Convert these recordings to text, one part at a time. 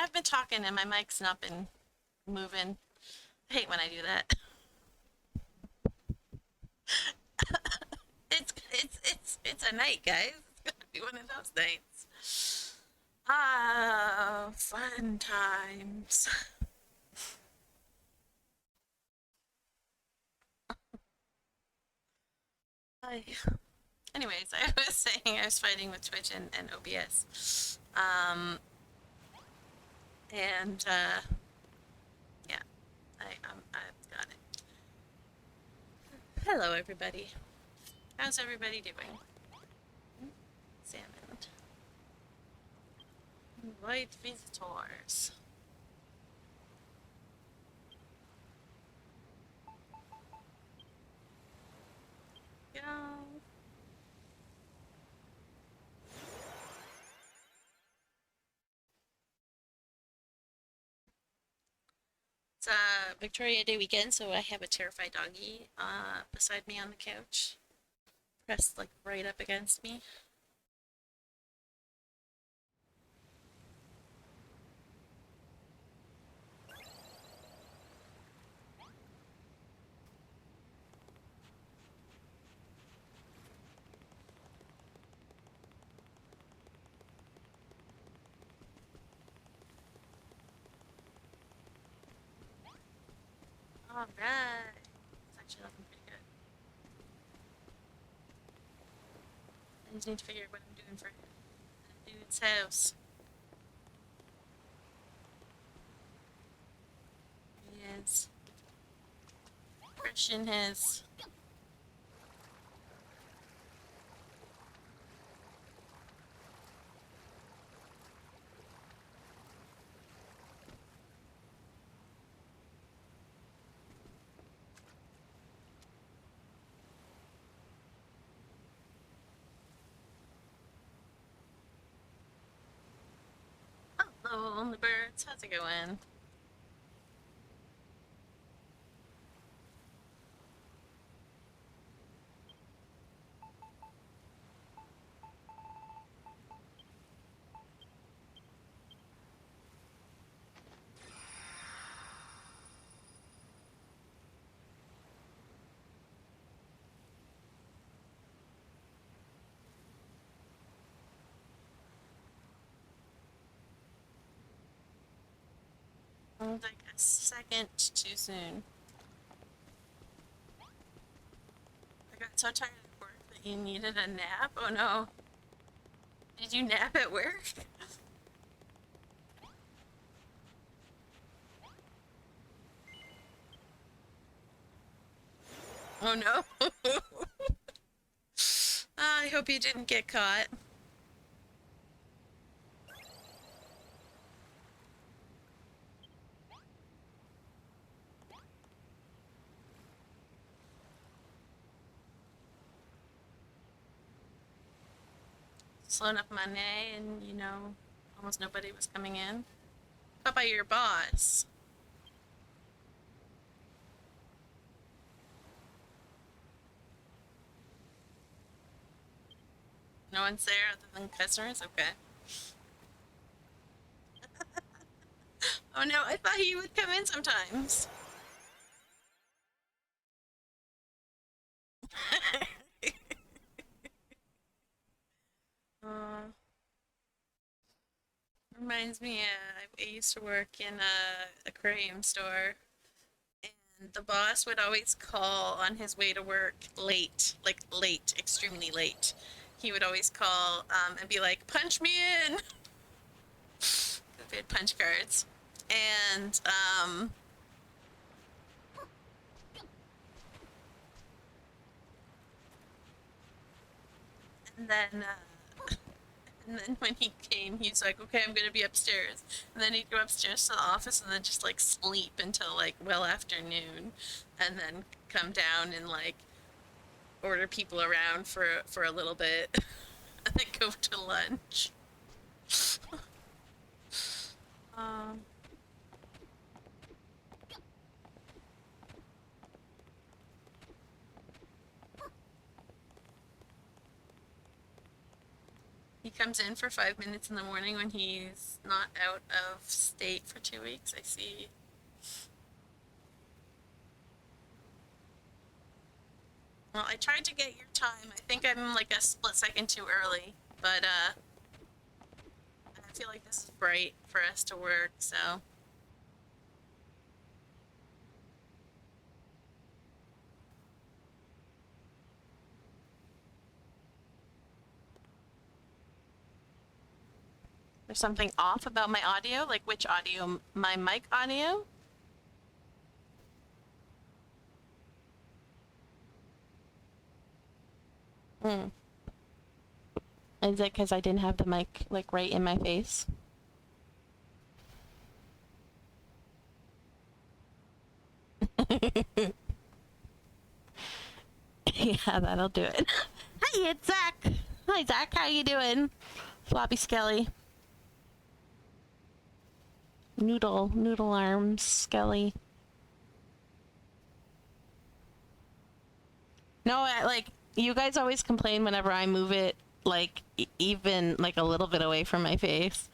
I've been talking and my mic's not been moving. I hate when I do that. It's a night, guys. It's gonna be one of those nights. Ah, fun times. I, anyways, I was saying I was fighting with Twitch and OBS. And yeah, I've got it. Hello, everybody. How's everybody doing? Salmon. Invite visitors. Go. It's Victoria Day weekend, so I have a terrified doggy beside me on the couch, pressed like right up against me. All right, it's actually looking pretty good. I just need to figure out what I'm doing for the dude's house. He is brushing his. Hello, lonely birds. How's it going? Like a second too soon. I got so tired of work that you needed a nap. Oh no. Did you nap at work? Oh no. I hope you didn't get caught. Slow enough money and, almost nobody was coming in. Caught by your boss. No one's there other than customers? Okay. Oh no, I thought he would come in sometimes. uh, reminds me, I used to work in a aquarium store, and the boss would always call on his way to work late, like late, extremely late. He would always call and be like, "Punch me in." We had punch cards, and and then and then when he came, he's like, "Okay, I'm gonna be upstairs." And then he'd go upstairs to the office and then just like sleep until like well after noon, and then come down and like order people around for a little bit, and then go to lunch. Um, He comes in for 5 minutes in the morning when he's not out of state for 2 weeks. I see. Well, I tried to get your time. I think I'm like a split second too early, but I feel like this is bright for us to work, so. There's something off about my audio, like which audio? My mic audio? Hmm. Is it because I didn't have the mic like right in my face? Yeah, that'll do it. Hey, it's Zach. Hi, Zach. How you doing? Floppy Skelly. Noodle arms, Skelly. No, like you guys always complain whenever I move it, like even like a little bit away from my face.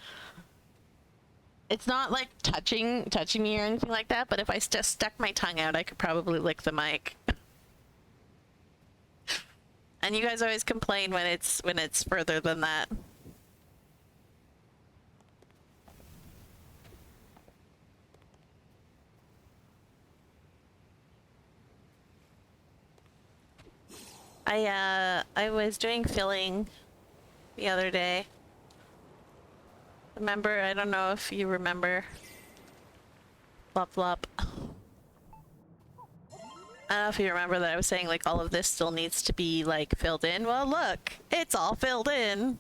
It's not like touching me or anything like that, but if I just stuck my tongue out, I could probably lick the mic. And you guys always complain when it's further than that. I was doing filling the other day. Remember? I don't know if you remember. Flop flop. I don't know if you remember that I was saying like all of this still needs to be like filled in. Well, look, it's all filled in.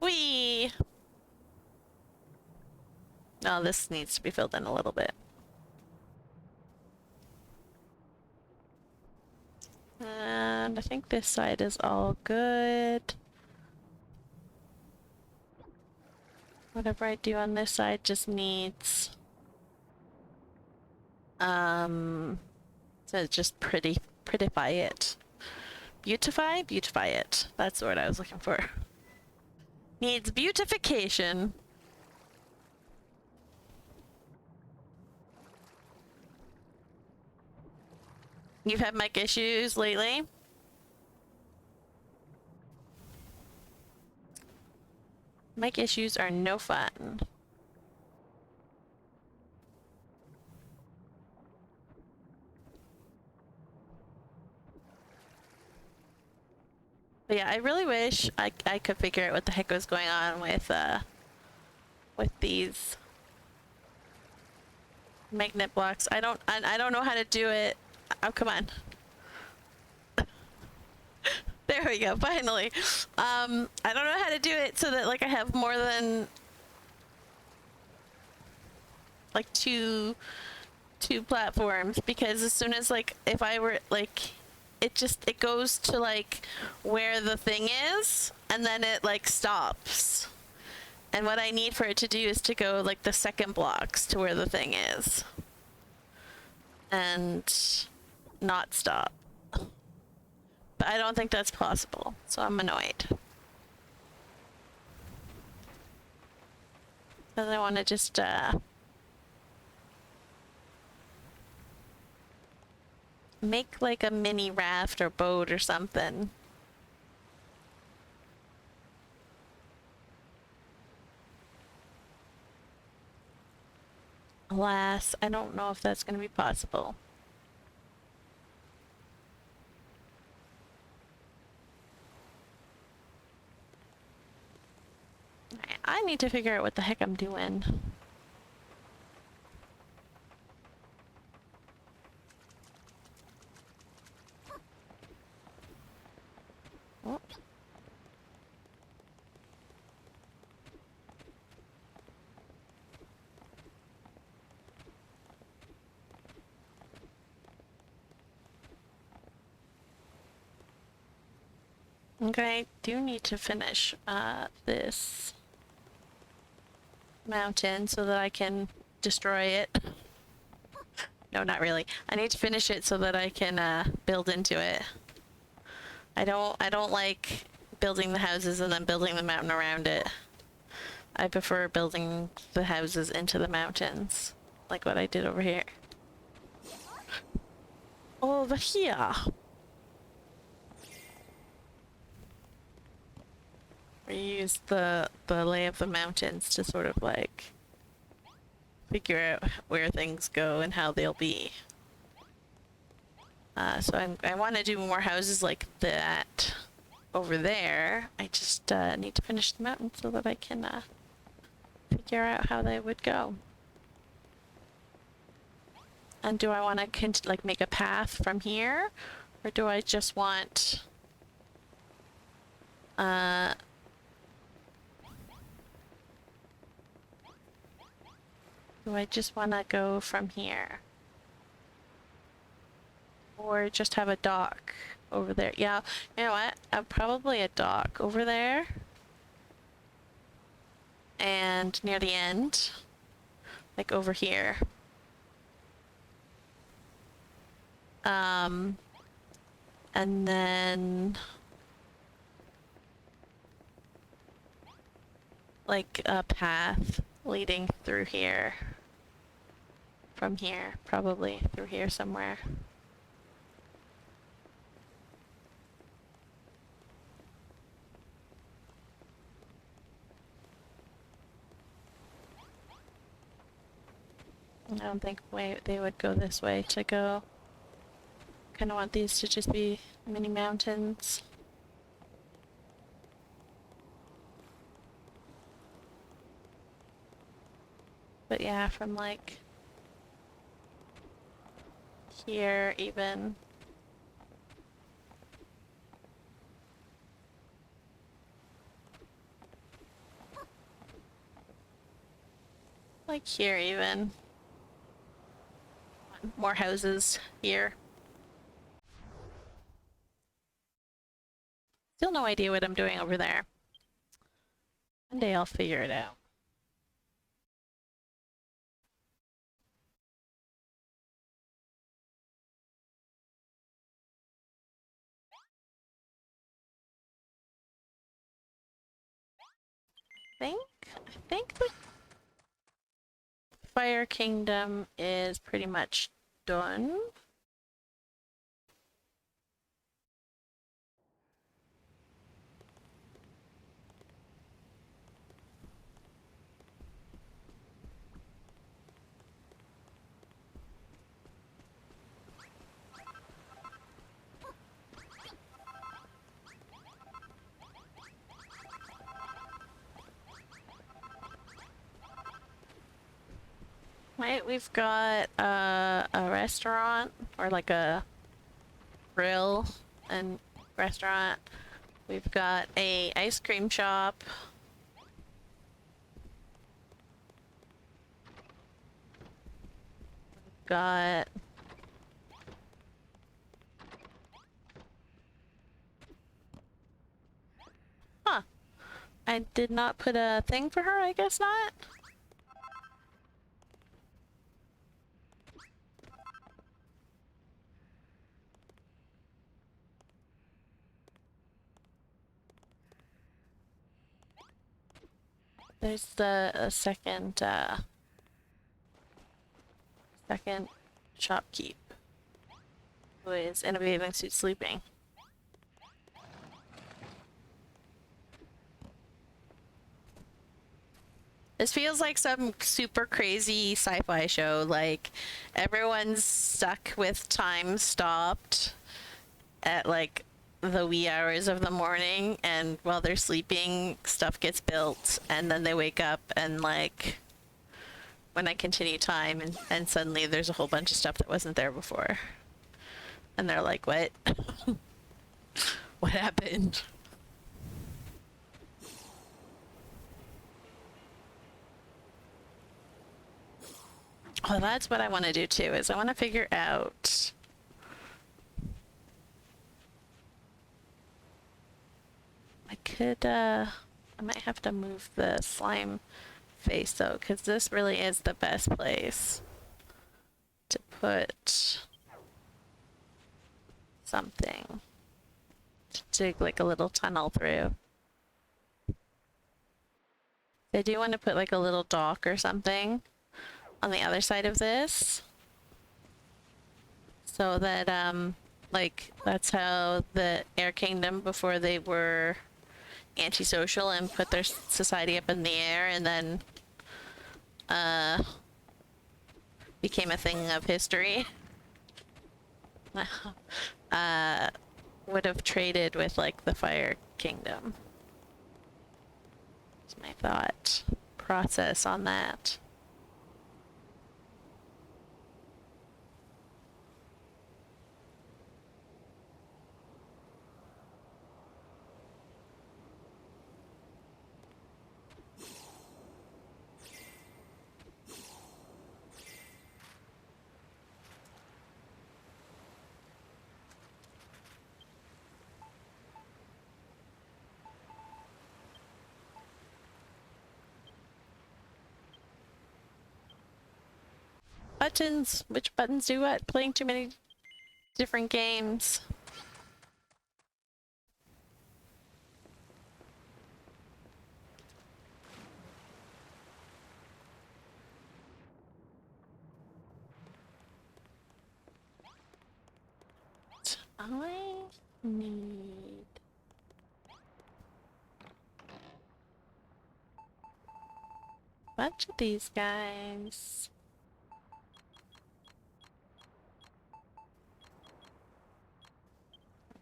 Whee! No, this needs to be filled in a little bit. And I think this side is all good. Whatever I do on this side just needs to just prettify it. Beautify it. That's the word I was looking for. Needs beautification. You've had mic issues lately? Mic issues are no fun. But yeah, I really wish I could figure out what the heck was going on with these magnet blocks. I don't know how to do it. Oh, come on. There we go, finally. I don't know how to do it so that like I have more than like two platforms, because as soon as like if I were like it goes to like where the thing is and then it like stops. And what I need for it to do is to go like the second blocks to where the thing is. And not stop. But I don't think that's possible, so I'm annoyed. Because I want to just, make like a mini raft or boat or something. Alas, I don't know if that's going to be possible. I need to figure out what the heck I'm doing. Oh. Okay, I do need to finish this mountain so that I can destroy it. No, not really. I need to finish it so that I can build into it. I don't like building the houses and then building the mountain around it. I prefer building the houses into the mountains, like what I did over here. Over here. We use the lay of the mountains to sort of like figure out where things go and how they'll be. So I want to do more houses like that over there. I just need to finish the mountain so that I can figure out how they would go. And do I want to like make a path from here, or do I just want do I just want to go from here? Or just have a dock over there? Yeah, you know what? Probably a dock over there. And near the end, like over here. And then like a path leading through here. From here, probably through here somewhere. I don't think they would go this way to go. Kind of want these to just be mini mountains. But yeah, from like here even. Like here even. More houses here. Still no idea what I'm doing over there. One day I'll figure it out. I think the Fire Kingdom is pretty much done. Right, we've got a restaurant, or like a grill and restaurant. We've got a ice cream shop. We've got I did not put a thing for her, I guess not. There's the second shopkeep, who is in a bathing suit sleeping. This feels like some super crazy sci-fi show, like everyone's stuck with time stopped at like the wee hours of the morning, and while they're sleeping stuff gets built, and then they wake up and like when I continue time and suddenly there's a whole bunch of stuff that wasn't there before. And they're like, what? What happened? Oh, that's what I want to do too, is I want to figure out I might have to move the slime face though, because this really is the best place to put something. to dig like a little tunnel through. I do want to put like a little dock or something on the other side of this, so that like that's how the Air Kingdom, before they were antisocial and put their society up in the air and then became a thing of history, would have traded with like the Fire Kingdom. That's my thought process on that. Buttons! Which buttons do what? Playing too many different games. I need a bunch of these guys.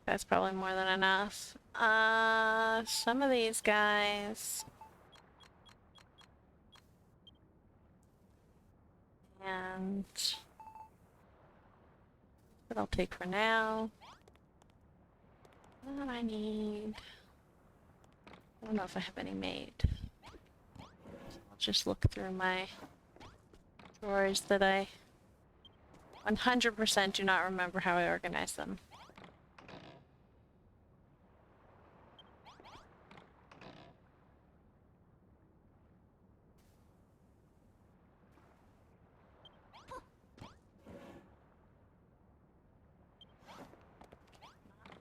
That's probably more than enough. Some of these guys. And what I'll take for now. What do I need? I don't know if I have any made. I'll just look through my drawers that I 100% do not remember how I organized them.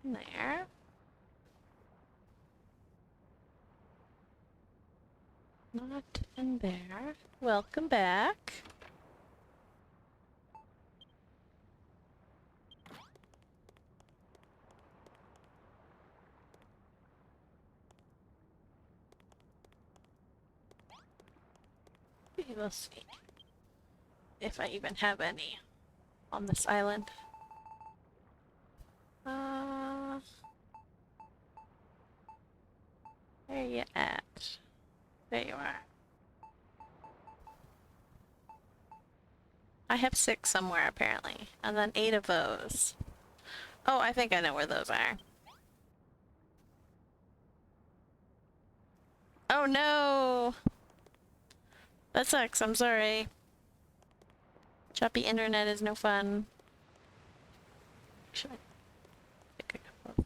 There. Not in there. Welcome back. We will see if I even have any on this island. Where you at? There you are. I have 6 somewhere apparently, and then 8 of those. Oh, I think I know where those are. Oh no! That sucks, I'm sorry. Choppy internet is no fun. Should I pick a couple?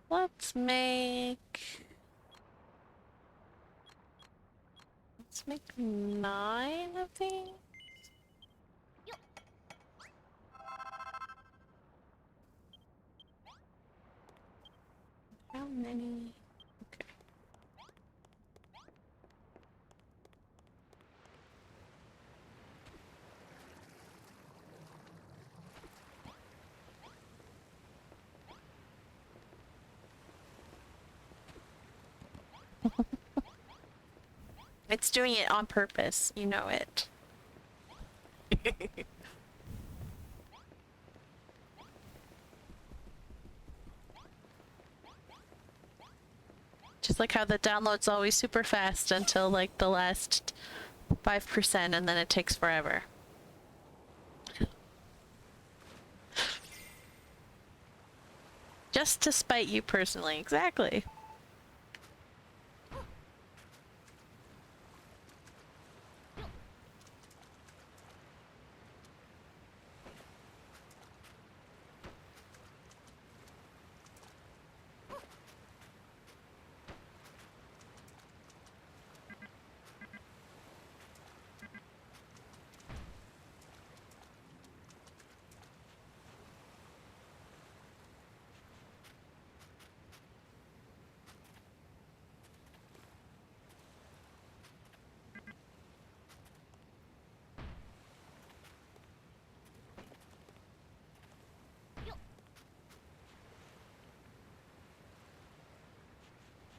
Let's make 9 of these. How many? Okay. It's doing it on purpose, you know it. Just like how the download's always super fast until like the last 5% and then it takes forever. Just to spite you personally, exactly.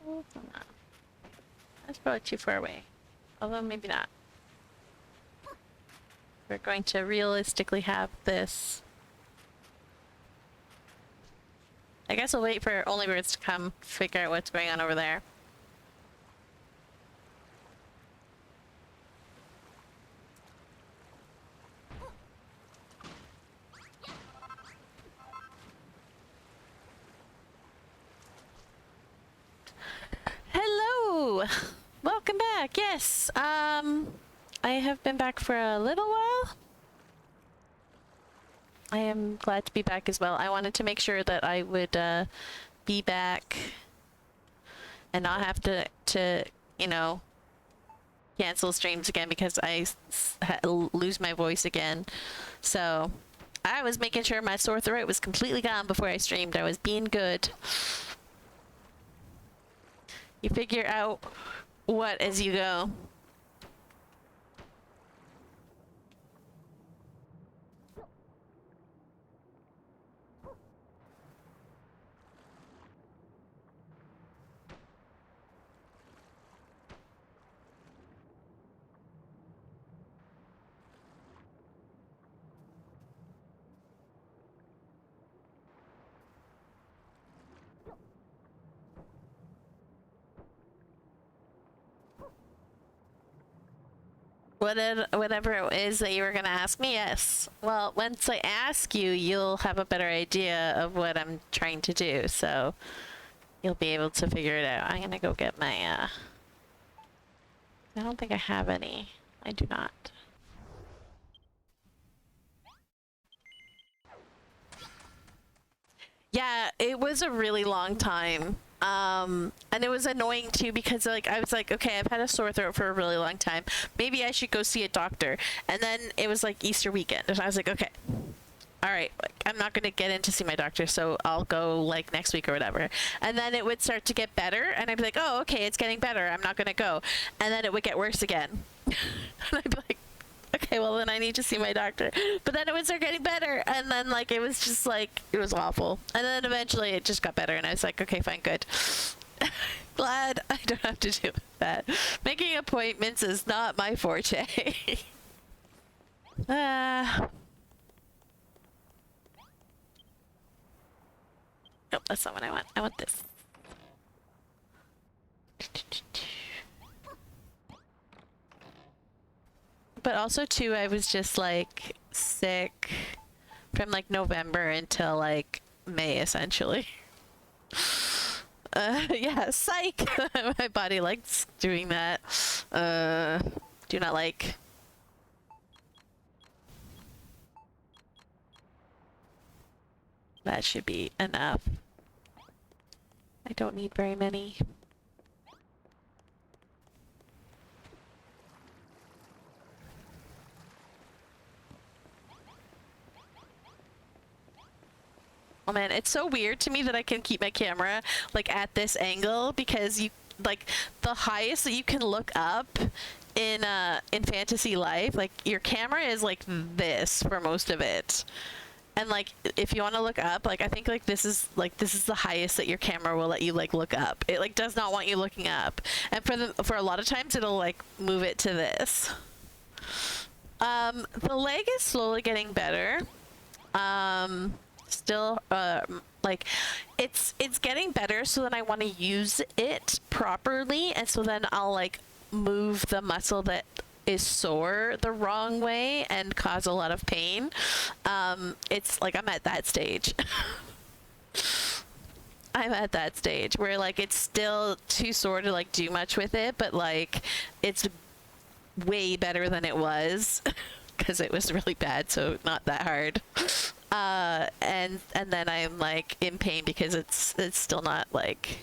No. That's probably too far away. Although maybe not. We're going to realistically have this. I guess we'll wait for only birds to come figure out what's going on over there. Hello! Welcome back. Yes. I have been back for a little while. I am glad to be back as well. I wanted to make sure that I would be back and not have to you know, cancel streams again because I lose my voice again. So I was making sure my sore throat was completely gone before I streamed. I was being good. You figure out what as you go. Whatever it is that you were gonna ask me, yes. Well, once I ask you, you'll have a better idea of what I'm trying to do, so you'll be able to figure it out. I'm gonna go get my, I don't think I have any. I do not. Yeah, it was a really long time. And it was annoying too because like I was like, okay, I've had a sore throat for a really long time. Maybe I should go see a doctor. And then it was like Easter weekend, and I was like, okay, all right, like, I'm not gonna get in to see my doctor, so I'll go like next week or whatever. And then it would start to get better, and I'd be like, oh, okay, it's getting better. I'm not gonna go. And then it would get worse again. And I'd be like, okay, well then I need to see my doctor. But then it would start getting better, and then like it was just like it was awful. And then eventually it just got better, and I was like, okay, fine, good. Glad I don't have to do that. Making appointments is not my forte. Nope, that's not what I want. I want this. But also too, I was just like sick from like November until like May essentially. Yeah, psych. My body likes doing that. Do not like. That should be enough. I don't need very many. Oh man, it's so weird to me that I can keep my camera like at this angle because you like the highest that you can look up in fantasy life, like your camera is like this for most of it. And like if you want to look up, like I think like this is the highest that your camera will let you like look up. It like does not want you looking up. And for a lot of times it'll like move it to this. The leg is slowly getting better. Still like it's getting better, so then I want to use it properly, and so then I'll like move the muscle that is sore the wrong way and cause a lot of pain. It's like I'm at that stage. I'm at that stage where like it's still too sore to like do much with it, but like it's way better than it was because it was really bad, so not that hard. And then I'm like in pain because it's still not like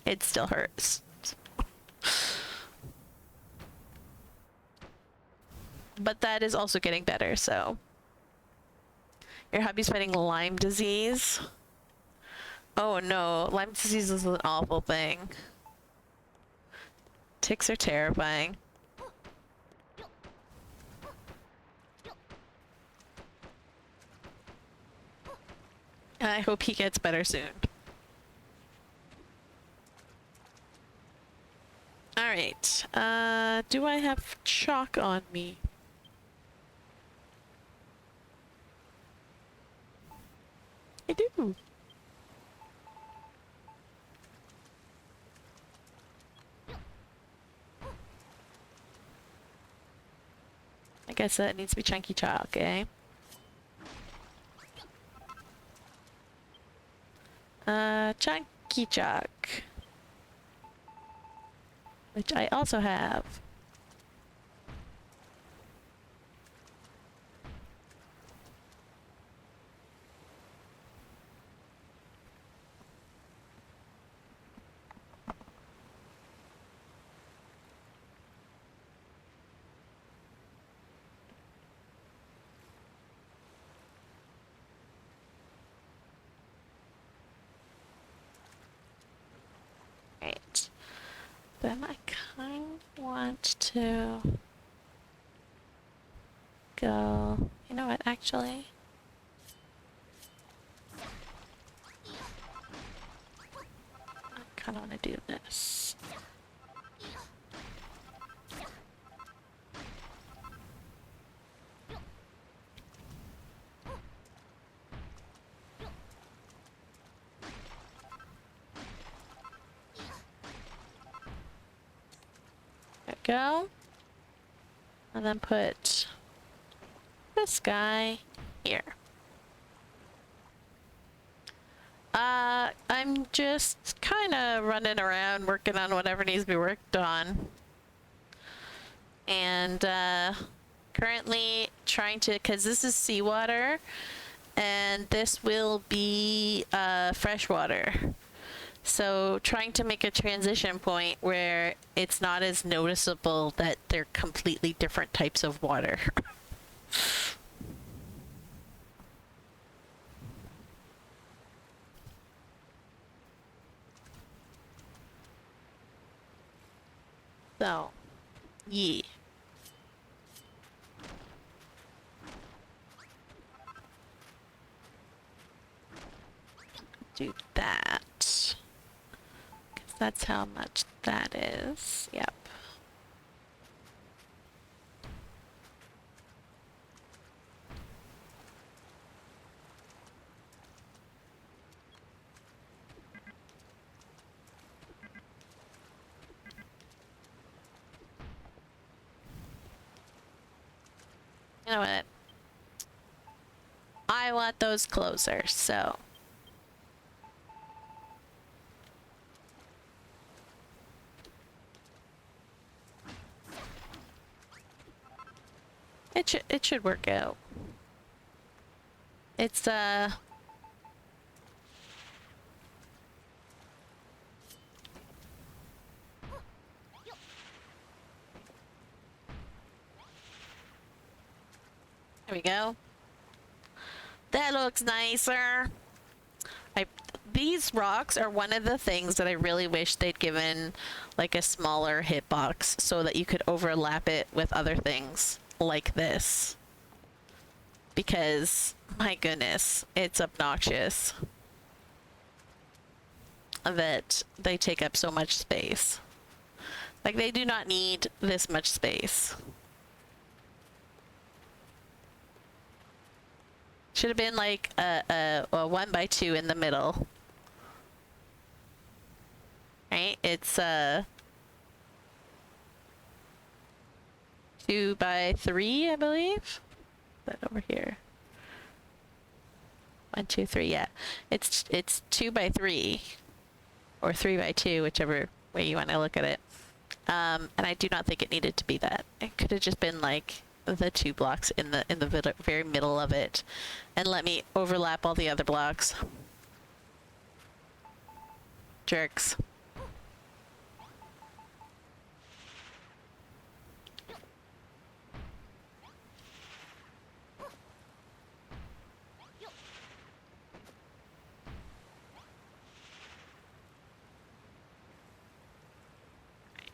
it still hurts. But that is also getting better, so. Your hubby's fighting Lyme disease. Oh no, Lyme disease is an awful thing. Ticks are terrifying. I hope he gets better soon. Alright, do I have chalk on me? I do. I guess that needs to be chunky chalk, eh? Chunky chalk. Which I also have. Right. Then I kind of want to go... You know what, actually? I kind of want to do this. There we go. And then put this guy here. I'm just kind of running around working on whatever needs to be worked on. And currently trying to, because this is seawater and this will be freshwater. So trying to make a transition point where it's not as noticeable that they're completely different types of water. So, yeah. Do that. 'Cause that's how much that is. Yep. You know what? I want those closer, so. It should work out. It's There we go. That looks nicer. These rocks are one of the things that I really wish they'd given like a smaller hitbox so that you could overlap it with other things like this. Because, my goodness, it's obnoxious that they take up so much space. Like, they do not need this much space. Should have been like a 1x2 in the middle. Right? It's 2x3, I believe. Is that over here? 1, 2, 3. Yeah, it's 2x3 or 3x2, whichever way you want to look at it. And I do not think it needed to be that. It could have just been like the 2 blocks in the very middle of it, and let me overlap all the other blocks. Jerks.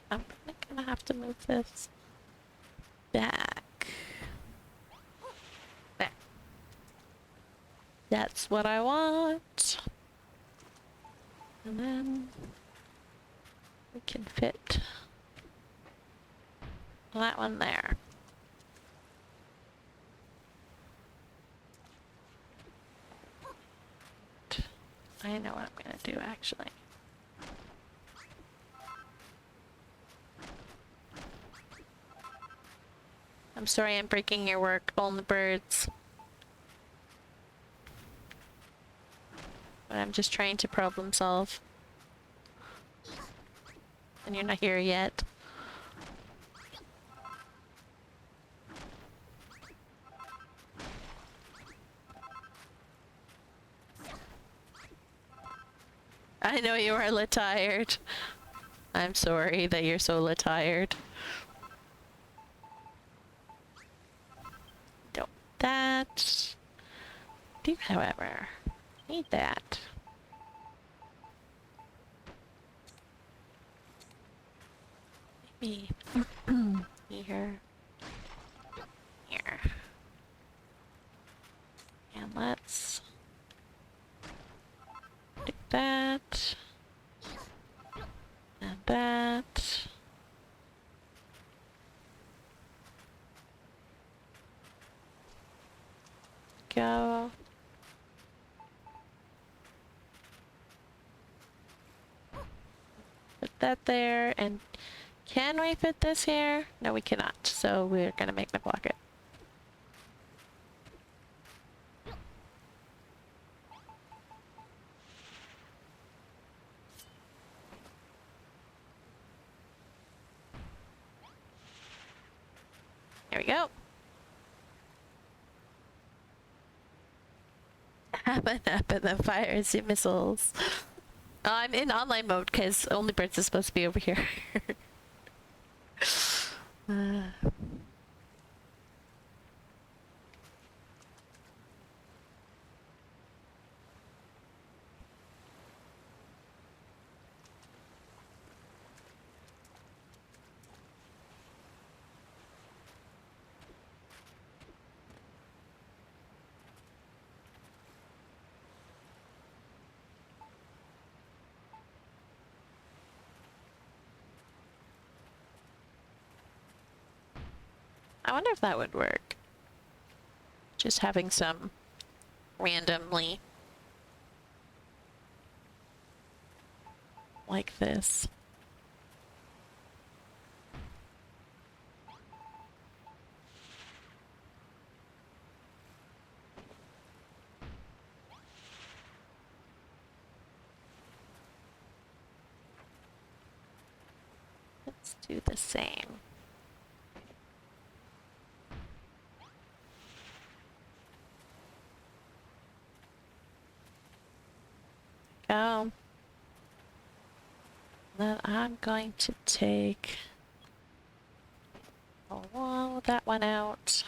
I'm gonna have to move this back. There. That's what I want. And then we can fit that one there. I know what I'm gonna do actually. I'm sorry I'm breaking your work, on the birds. But I'm just trying to problem solve. And you're not here yet. I know you are tired. I'm sorry that you're so tired. Don't that. Do, however, need that. Maybe here. Here. And let's do that. And that. Go. Put that there, and can we fit this here? No, we cannot, so we're gonna make the pocket. There we go. Happen up in the fires and missiles. I'm in online mode because Only Birds is supposed to be over here. I wonder if that would work. Just having some randomly like this. Let's do the same. Go. Then I'm going to take that one out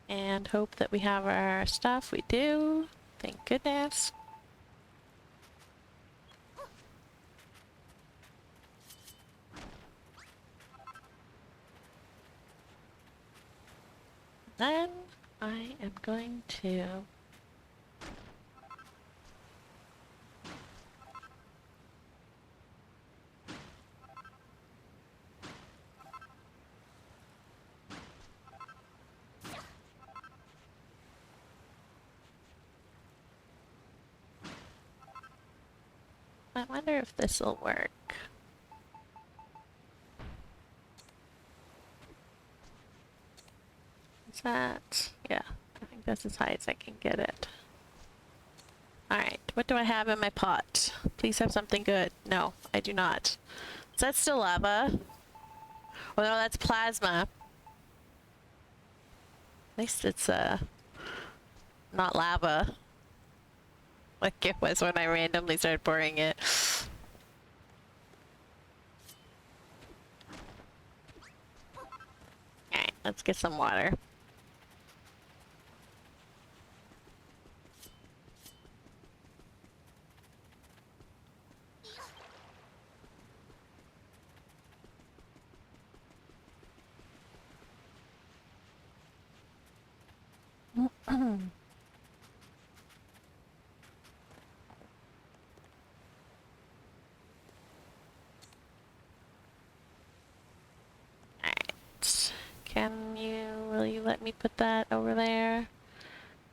and hope that we have our stuff. We do. Thank goodness. Then I am going to I wonder if this will work. Is that? Yeah, I think that's as high as I can get it. Alright, what do I have in my pot? Please have something good. No, I do not. Is that still lava? Oh no, that's plasma. At least it's not lava. Like it was when I randomly started pouring it. Alright, let's get some water. let me put that over there?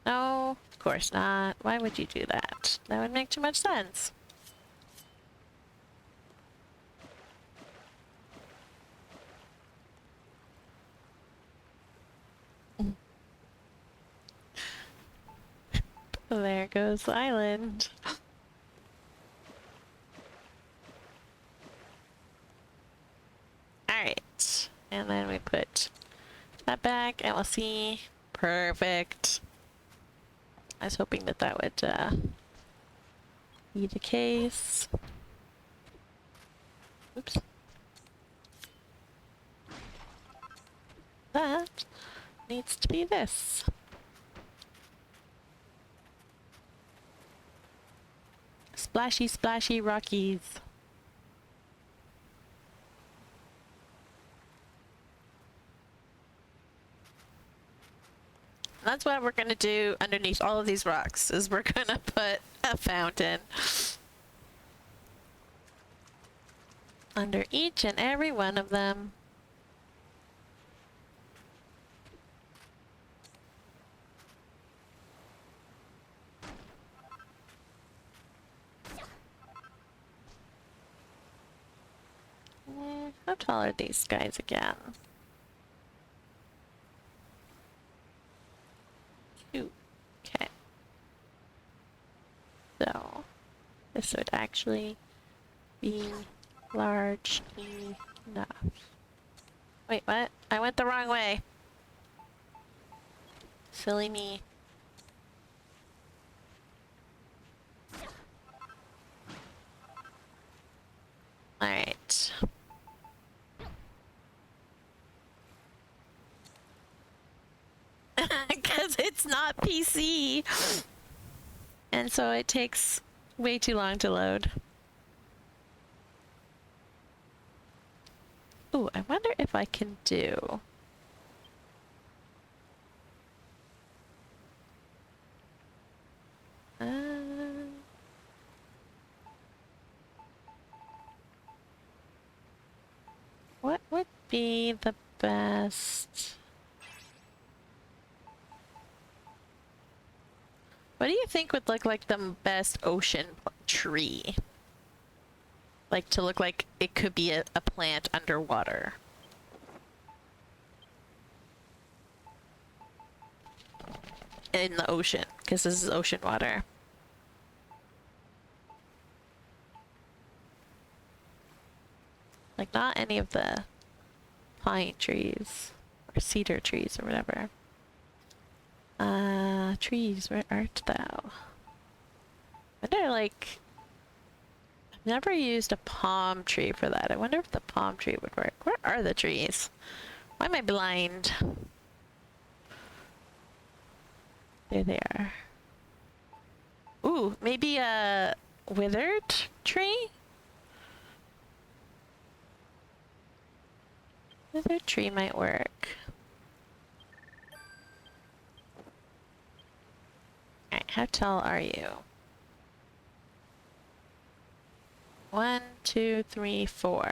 No, of course not. Why would you do that? That would make too much sense. There goes the island. Alright, and then we put that back and we'll see. Perfect. I was hoping that that would be the case. Oops. That needs to be this. Splashy, splashy Rockies. That's what we're gonna do underneath all of these rocks, is we're gonna put a fountain. Under each and every one of them. How tall are these guys again? 2. Okay. So, this would actually be large enough. Wait, what? I went the wrong way. Silly me. Alright. Because it's not PC. And so it takes way too long to load. Ooh, I wonder if I can do... what would be the best... What do you think would look like the best ocean tree? Like to look like it could be a plant underwater. In the ocean, because this is ocean water. Like not any of the pine trees or cedar trees or whatever. Trees, where art thou? I wonder, like, I've never used a palm tree for that. I wonder if the palm tree would work. Where are the trees? Why am I blind? There they are. Ooh, maybe a withered tree? Withered tree might work. Alright, how tall are you? 1, 2, 3, 4.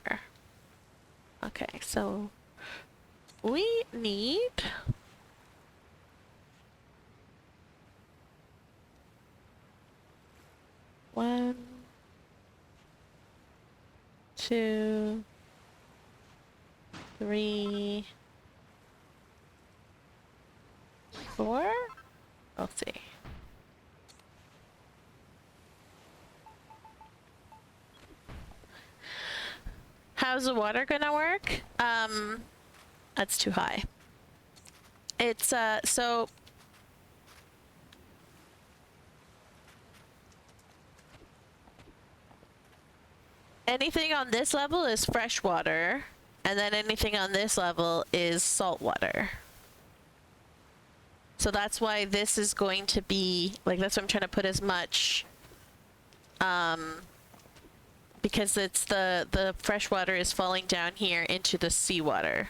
Okay, so we need 1, 2, 3, 4? We'll see. How's the water gonna work? That's too high. It's, so... anything on this level is fresh water, and then anything on this level is salt water. So that's why this is going to be, like, that's why I'm trying to put as much, because it's the fresh water is falling down here into the seawater.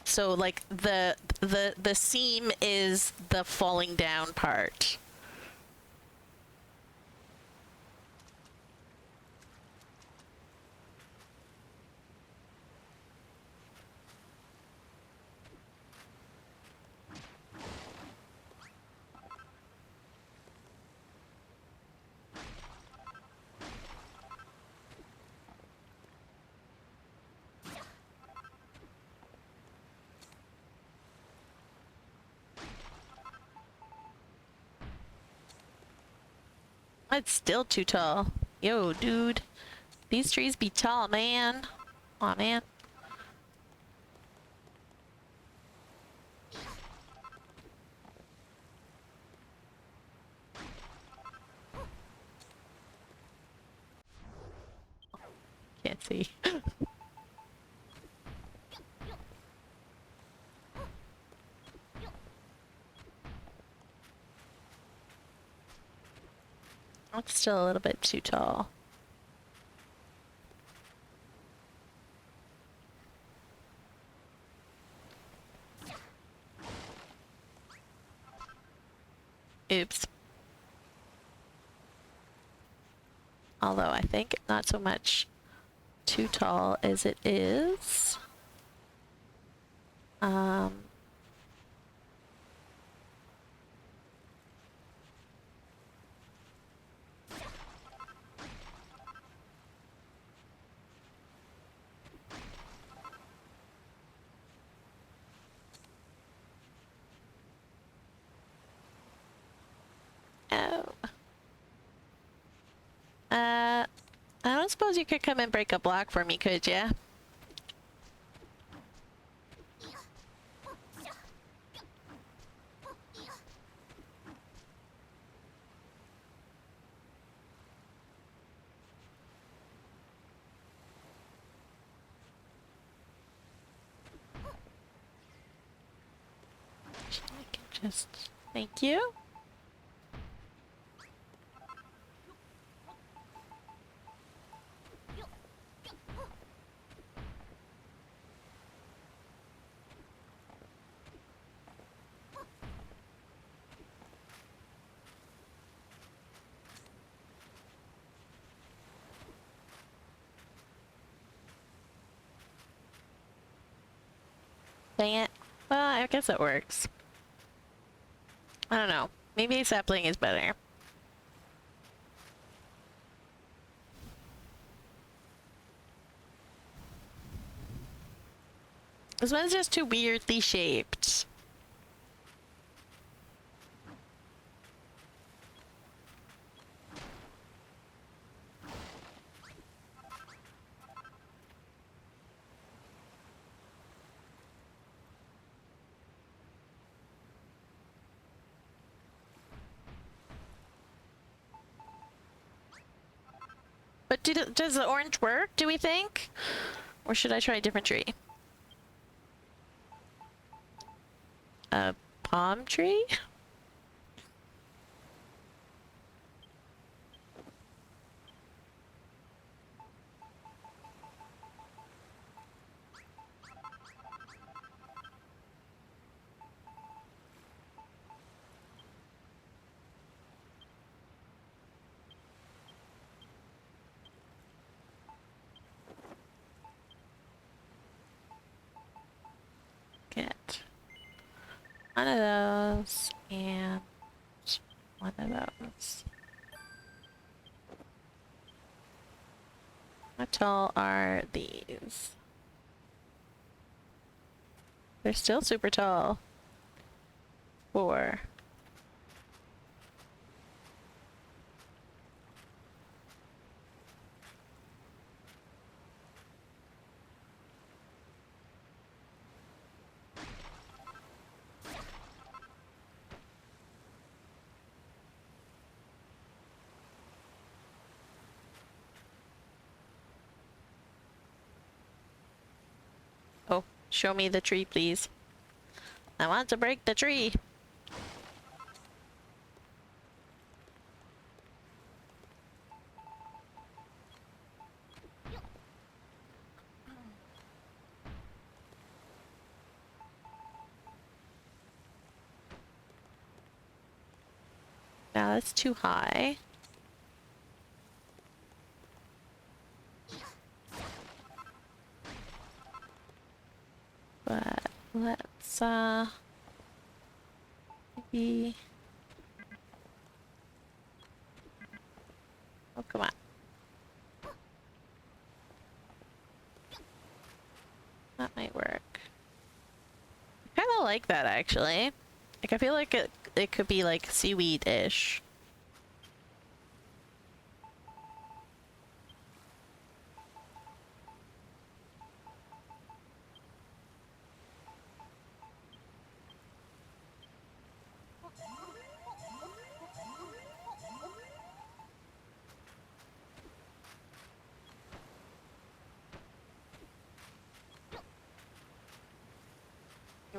So like the seam is the falling down part. It's still too tall. Yo, dude. These trees be tall, man. Aw, man. Can't see. It's still a little bit too tall. Oops. Although I think not so much too tall as it is. Oh. I don't suppose you could come and break a block for me, could ya? I can just... Thank you. Dang it. Well, I guess it works. I don't know. Maybe a sapling is better. This one's just too weirdly shaped. But does the orange work, do we think? Or should I try a different tree? A palm tree? Get one of those and one of those. How tall are these? They're still super tall. 4. Oh, show me the tree, please. I want to break the tree. Now that's too high. But let's maybe... Oh, come on. That might work. I kind of like that, actually. Like, I feel like it could be, like, seaweed-ish.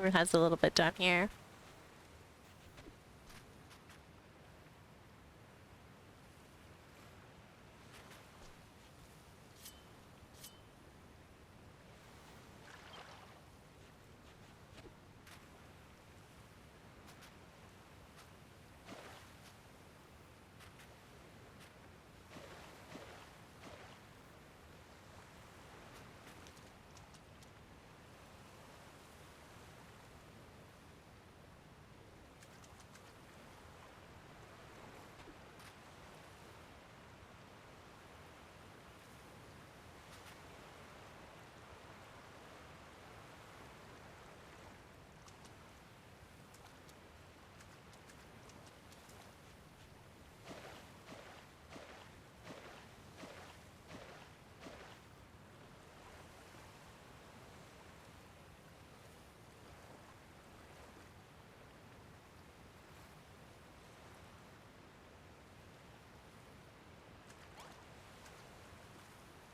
It has a little bit down here.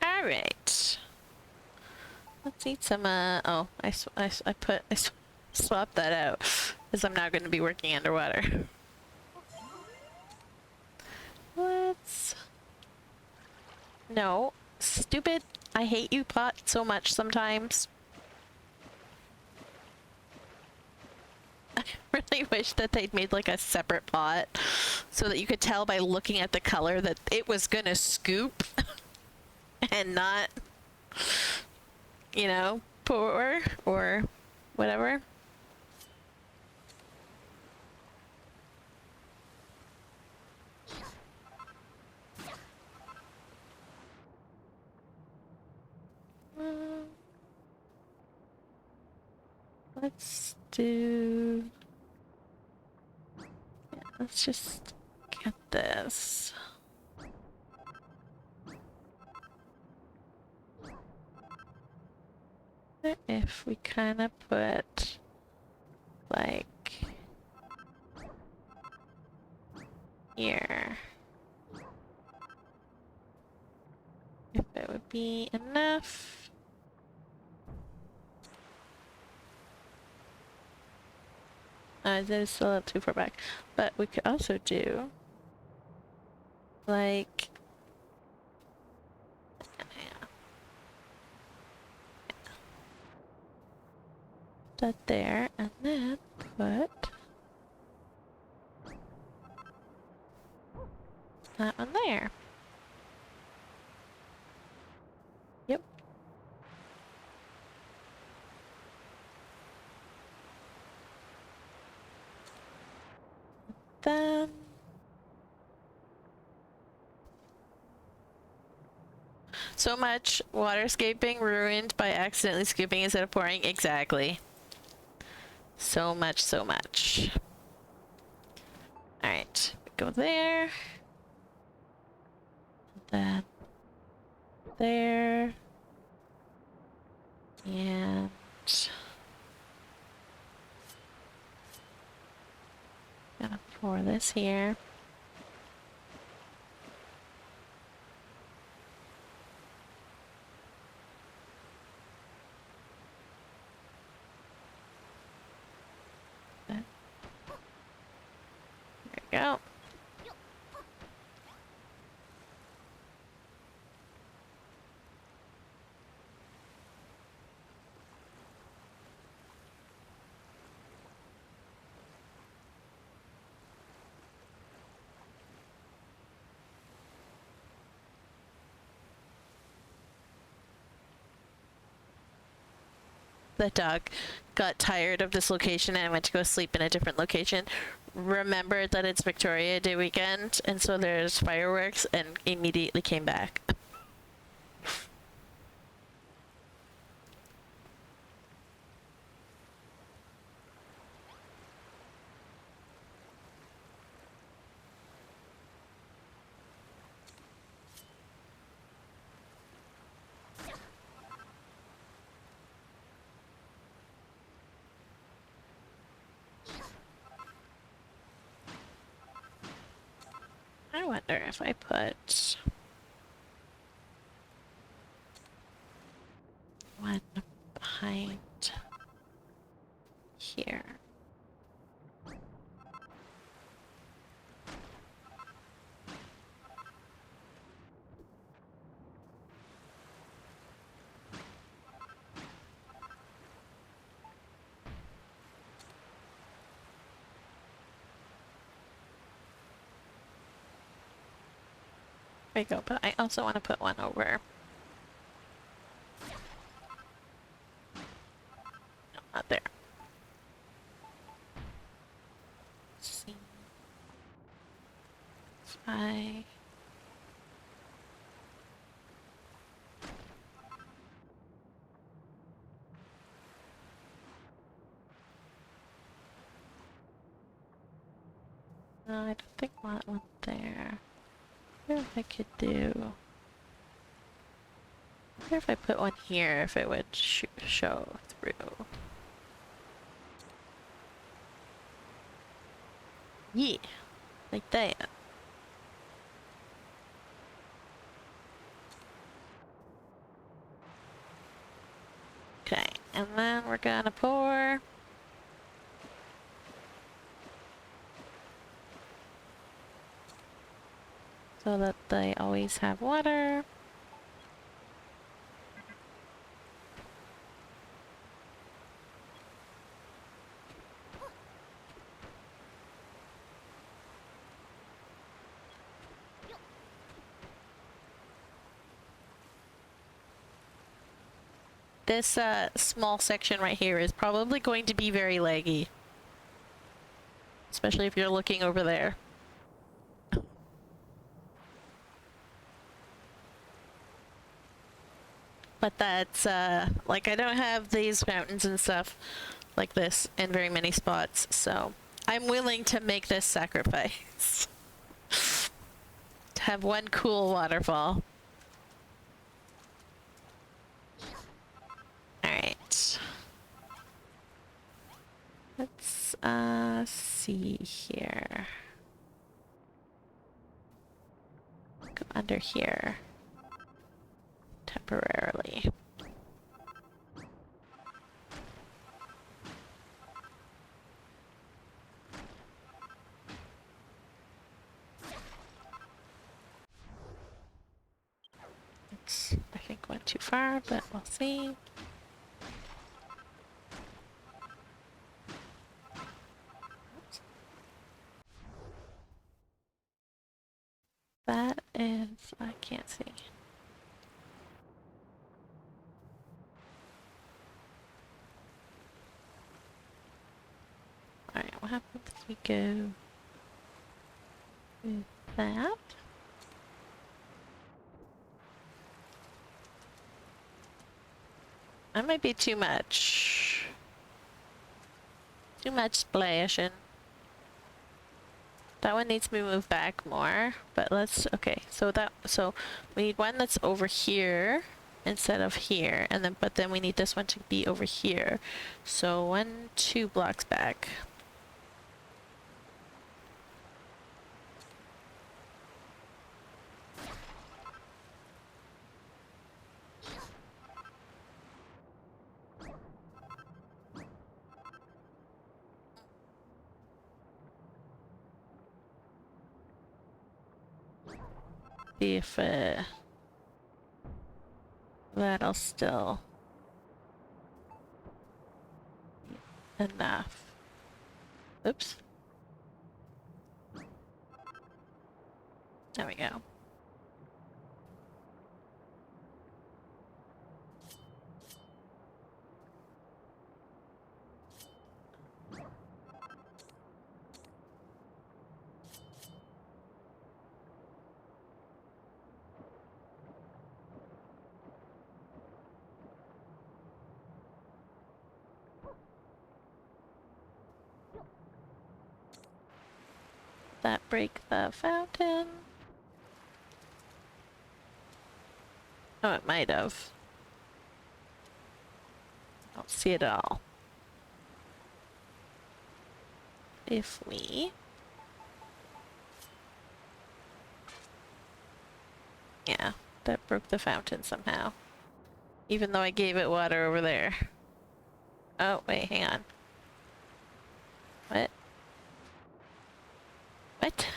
All right. Let's eat some, oh, I swapped that out because I'm now going to be working underwater. Let's... No. Stupid. I hate you, pot, so much sometimes. I really wish that they'd made like a separate pot so that you could tell by looking at the color that it was gonna scoop and not, you know, pour or whatever. Let's do... Yeah, let's just get this. If we kind of put like here, if it would be enough. That is still a little too far back, but we could also do like that there, and then put that one there. Yep. Then so much waterscaping ruined by accidentally scooping instead of pouring. Exactly. So much, so much. Alright, go there. Then there. And gonna pour this here. There we go. The dog got tired of this location and went to go sleep in a different location. Remembered that it's Victoria Day weekend, and so there's fireworks, and immediately came back. I wonder if I put one behind we go, but I also want to put one over. No, not there. Let's see. If I... No, I don't think I want one there. I wonder if I could do... I wonder if I put one here, if it would show through. Yeah, like that. Okay, and then we're gonna pour. So that they always have water. This small section right here is probably going to be very laggy. Especially if you're looking over there. But that's, like, I don't have these fountains and stuff like this in very many spots, so I'm willing to make this sacrifice. To have one cool waterfall. Alright. Let's, see here. Go under here. Temporarily. It's, I think, went too far, but we'll see. That is, I can't see. Alright, what happens if we go with that? That might be too much. Too much splashing. That one needs to be moved back more, but let's, okay, so we need one that's over here instead of here, and then, but then we need this one to be over here. So 2 blocks back. See if that'll still enough. Oops. There we go. That break the fountain? Oh, it might have. I don't see it at all. If we... Yeah, that broke the fountain somehow. Even though I gave it water over there. Oh, wait, hang on. What? What?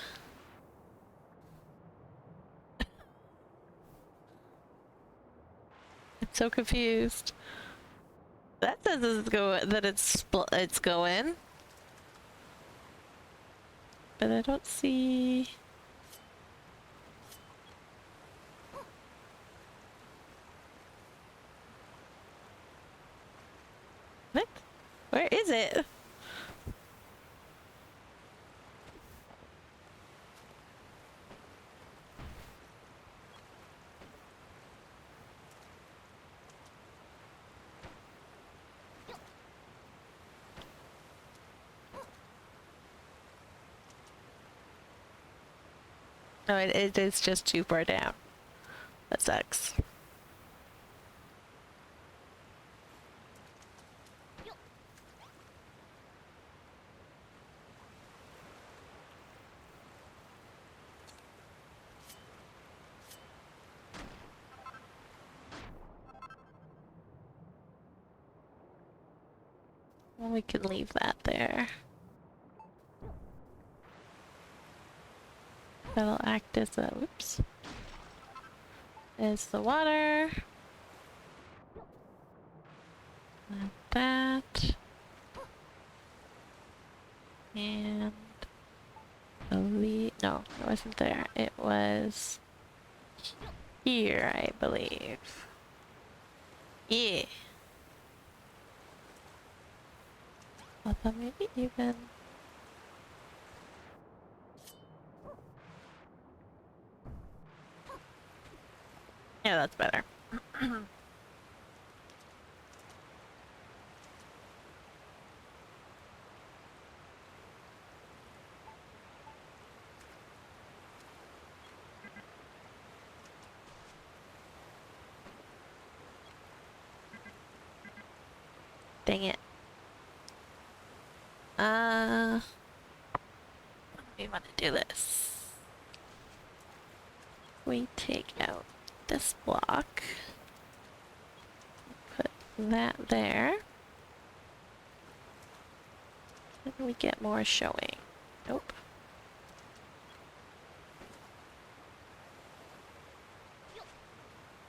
I'm so confused. That says it's going. But I don't see... Where is it? No, it is just too far down. That sucks. Well, we can leave that there. That'll act as a, whoops, as the water. Like that. And no, it wasn't there. It was here, I believe. Yeah. I thought maybe even. Yeah, that's better. Dang it. We want to do this. We take out this block. Put that there. And we get more showing. Nope.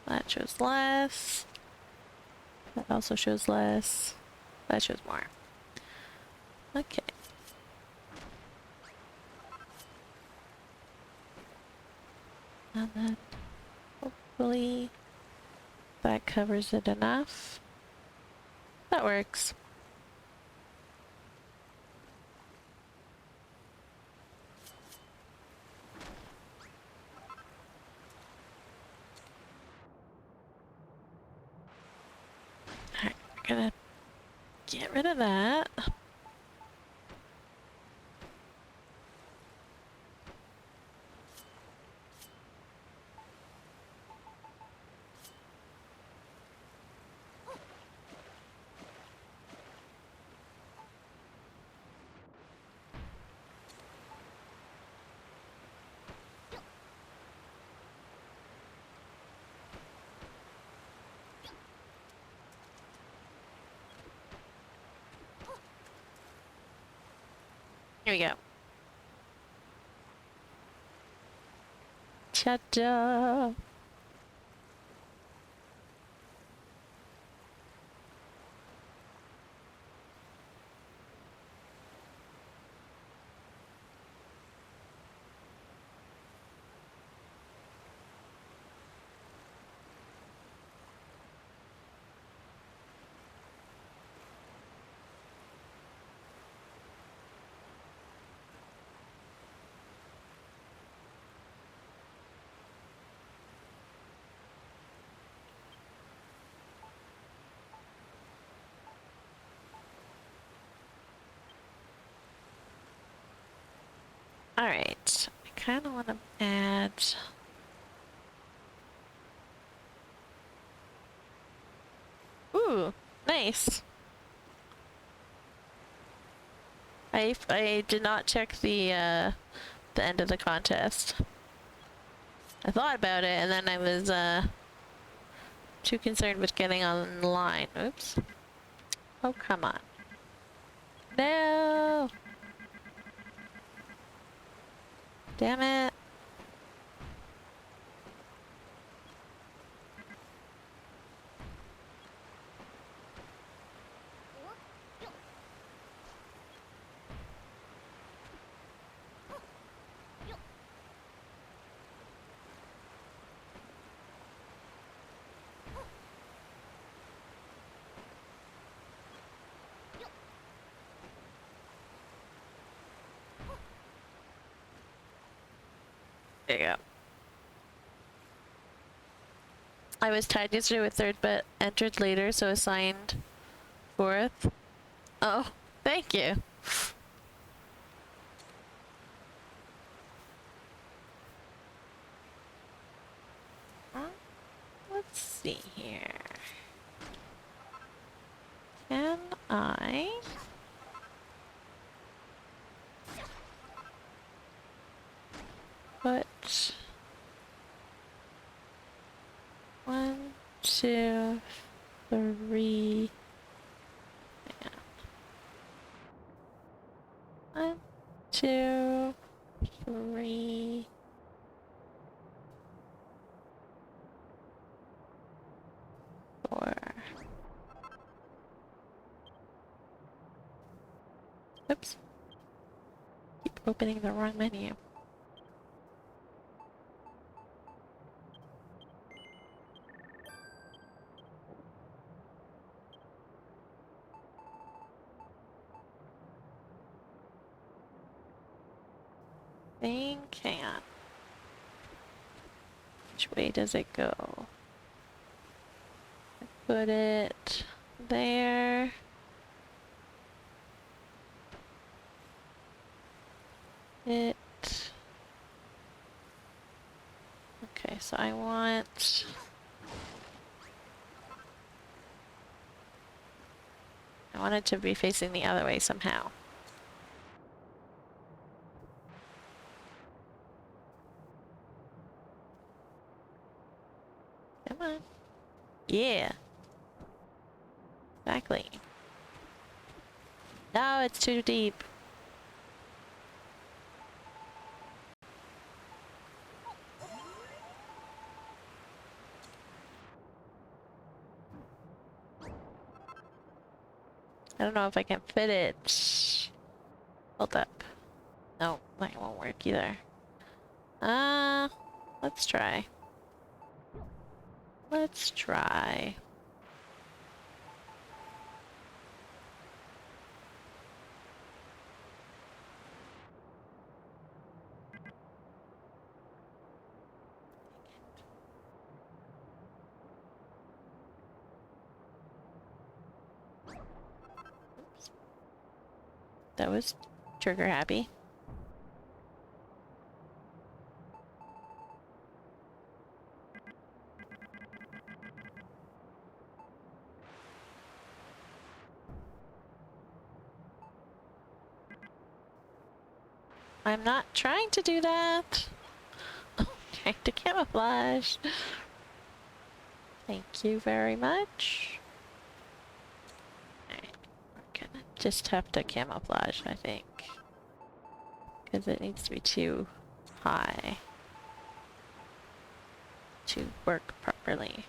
That shows less. That also shows less. That shows more. Okay. And then hopefully that covers it enough. That works. Alright, we're gonna get rid of that. Here we go. Ta-da! Alright, I kind of want to add... Ooh, nice! I did not check the end of the contest. I thought about it, and then I was too concerned with getting online. Oops. Oh, come on. No! Damn it. There you go. I was tied yesterday with third, but entered later, so assigned fourth. Oh, thank you. Let's see here. Can I put 1, 2, 3? Yeah. 1, 2, 3. 4. Oops. Keep opening the wrong menu. Hang on. Which way does it go? Put it there. It. Okay, so I want. I want it to be facing the other way somehow. Come on. Yeah. Exactly. No, it's too deep. I don't know if I can fit it. Hold up. No, that won't work either. Let's try. Let's try. Oops. That was trigger happy. I'm not trying to do that. I'm trying to camouflage. Thank you very much. Alright, we're gonna just have to camouflage, I think. Because it needs to be too high to work properly.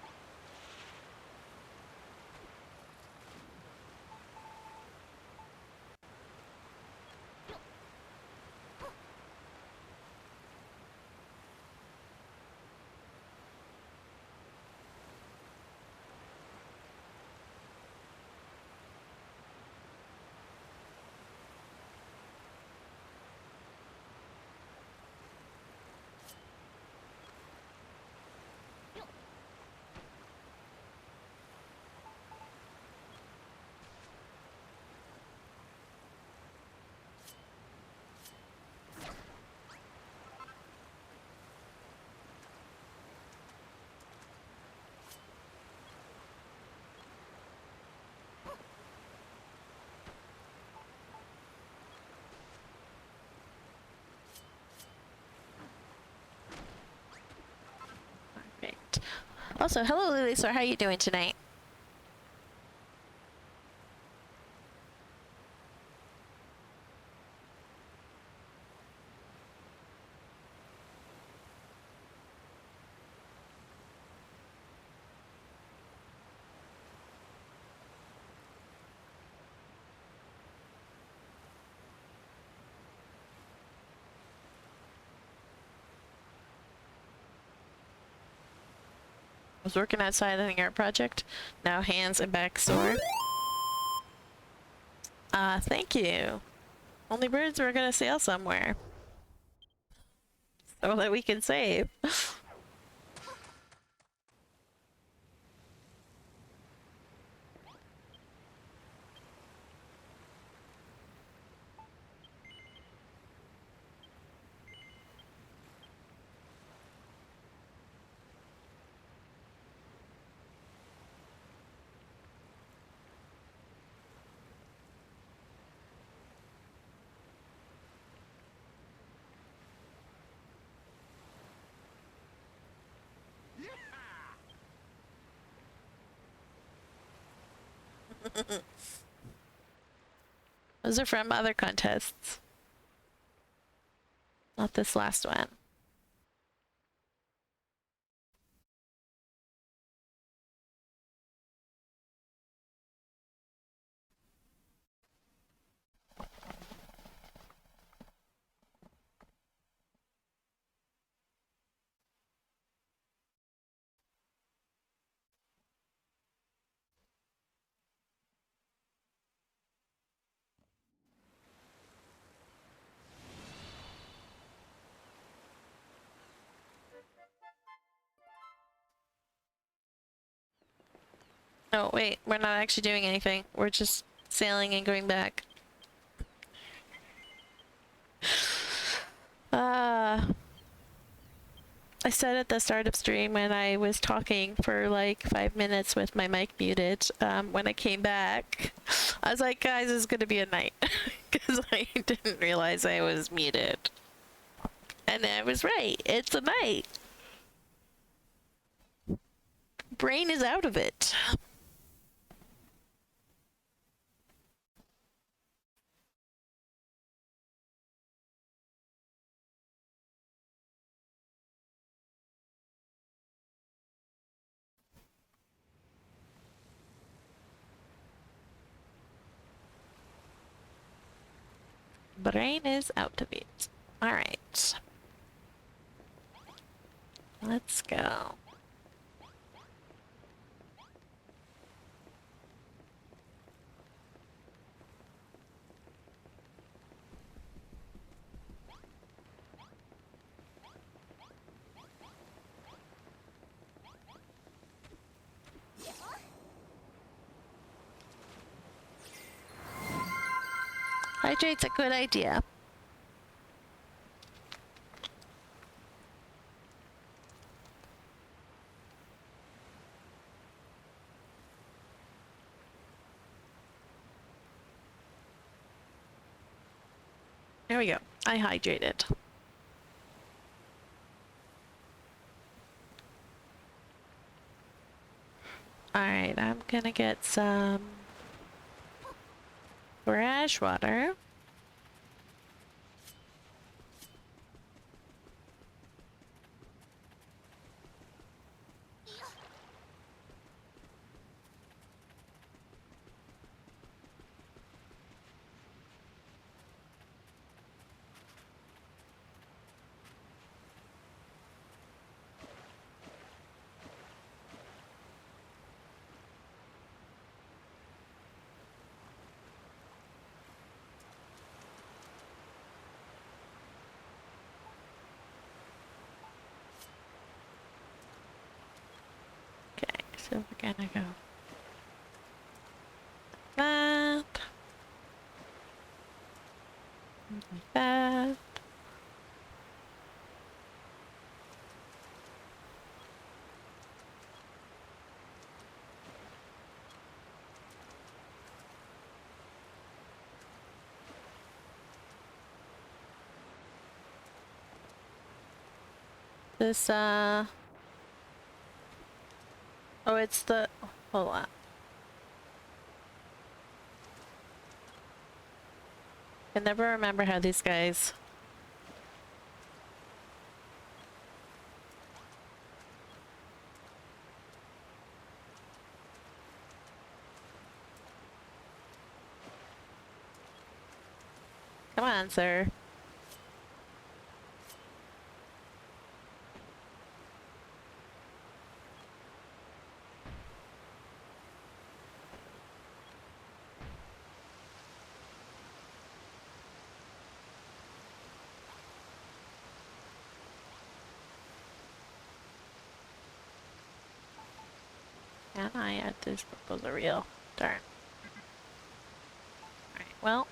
Perfect. Also, hello Lily, so how are you doing tonight? I was working outside on the art project. Now hands and back sore. Thank you. Only birds were gonna sail somewhere. so that we can save. Those are from other contests. Not this last one. Oh, wait, we're not actually doing anything. We're just sailing and going back. I said at the start of stream when I was talking for like 5 minutes with my mic muted, when I came back, I was like, guys, it's gonna be a night. Because I didn't realize I was muted. And I was right. It's a night. Brain is out of it. Brain is out of it. Alright. Let's go. Hydrate's a good idea. There we go. I hydrated. Alright, I'm gonna get some fresh water. Okay, so we're gonna go that. Like that. This, oh, it's the, hold on. I never remember how these guys. Come on, sir. Can I add this proposal reel? Darn. Alright, well.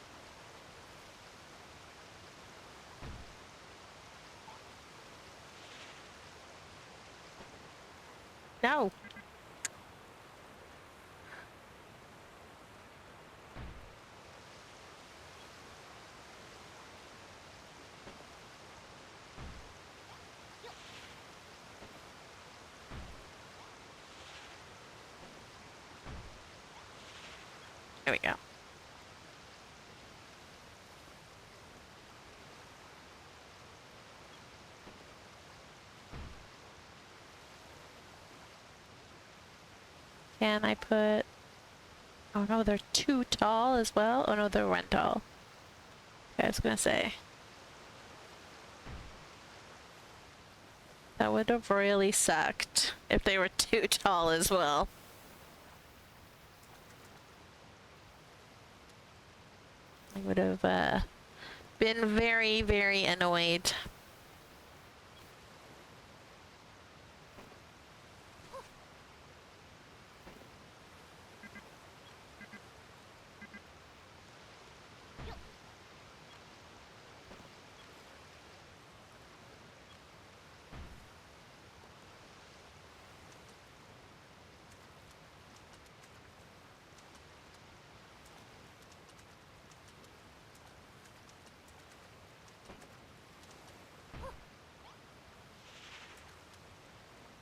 No! There we go. Can I put... Oh no, they're too tall as well? Oh no, they're one tall. Okay, I was gonna say. That would have really sucked if they were too tall as well. I would have been very, very annoyed.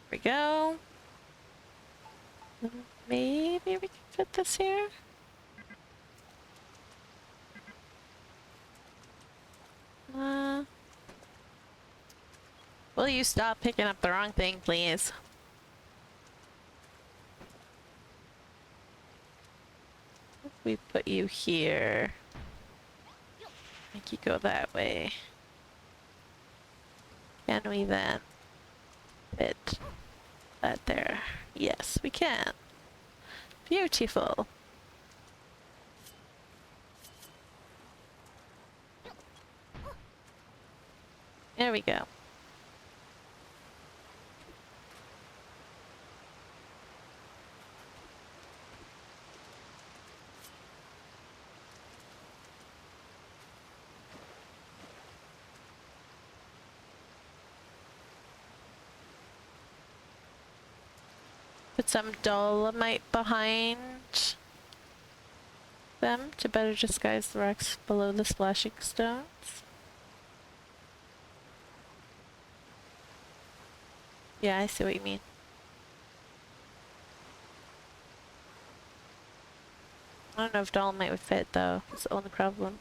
There we go. Maybe we can fit this here? Will you stop picking up the wrong thing, please? If we put you here. Make you go that way. Can we then fit that there? Yes, we can. Beautiful. There we go. Put some dolomite behind them to better disguise the rocks below the splashing stones. Yeah, I see what you mean. I don't know if dolomite would fit though. That's the only problem.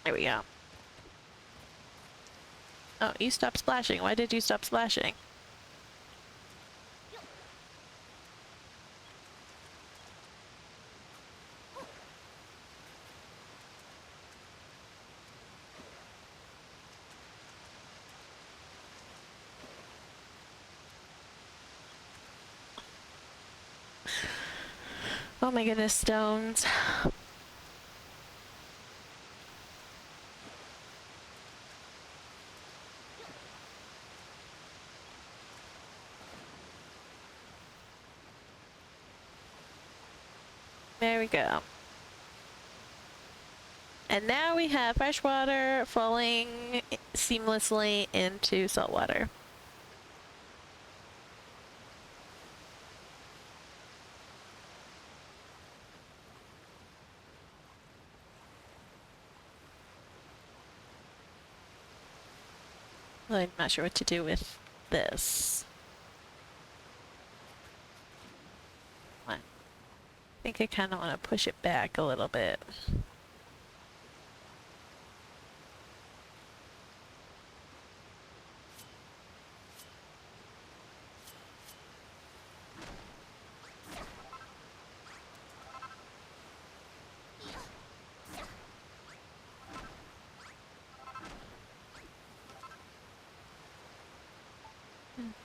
There we go. Oh, you stopped splashing. Why did you stop splashing? Oh my goodness, stones. There we go. And now we have fresh water falling seamlessly into salt water. Well, I'm not sure what to do with this. I think I kind of want to push it back a little bit.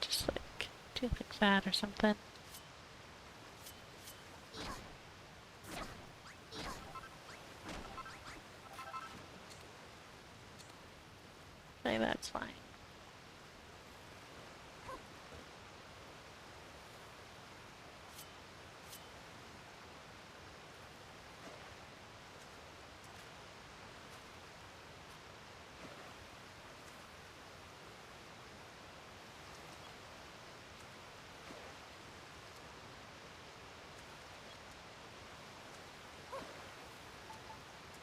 Just like do like that or something. Okay, that's fine.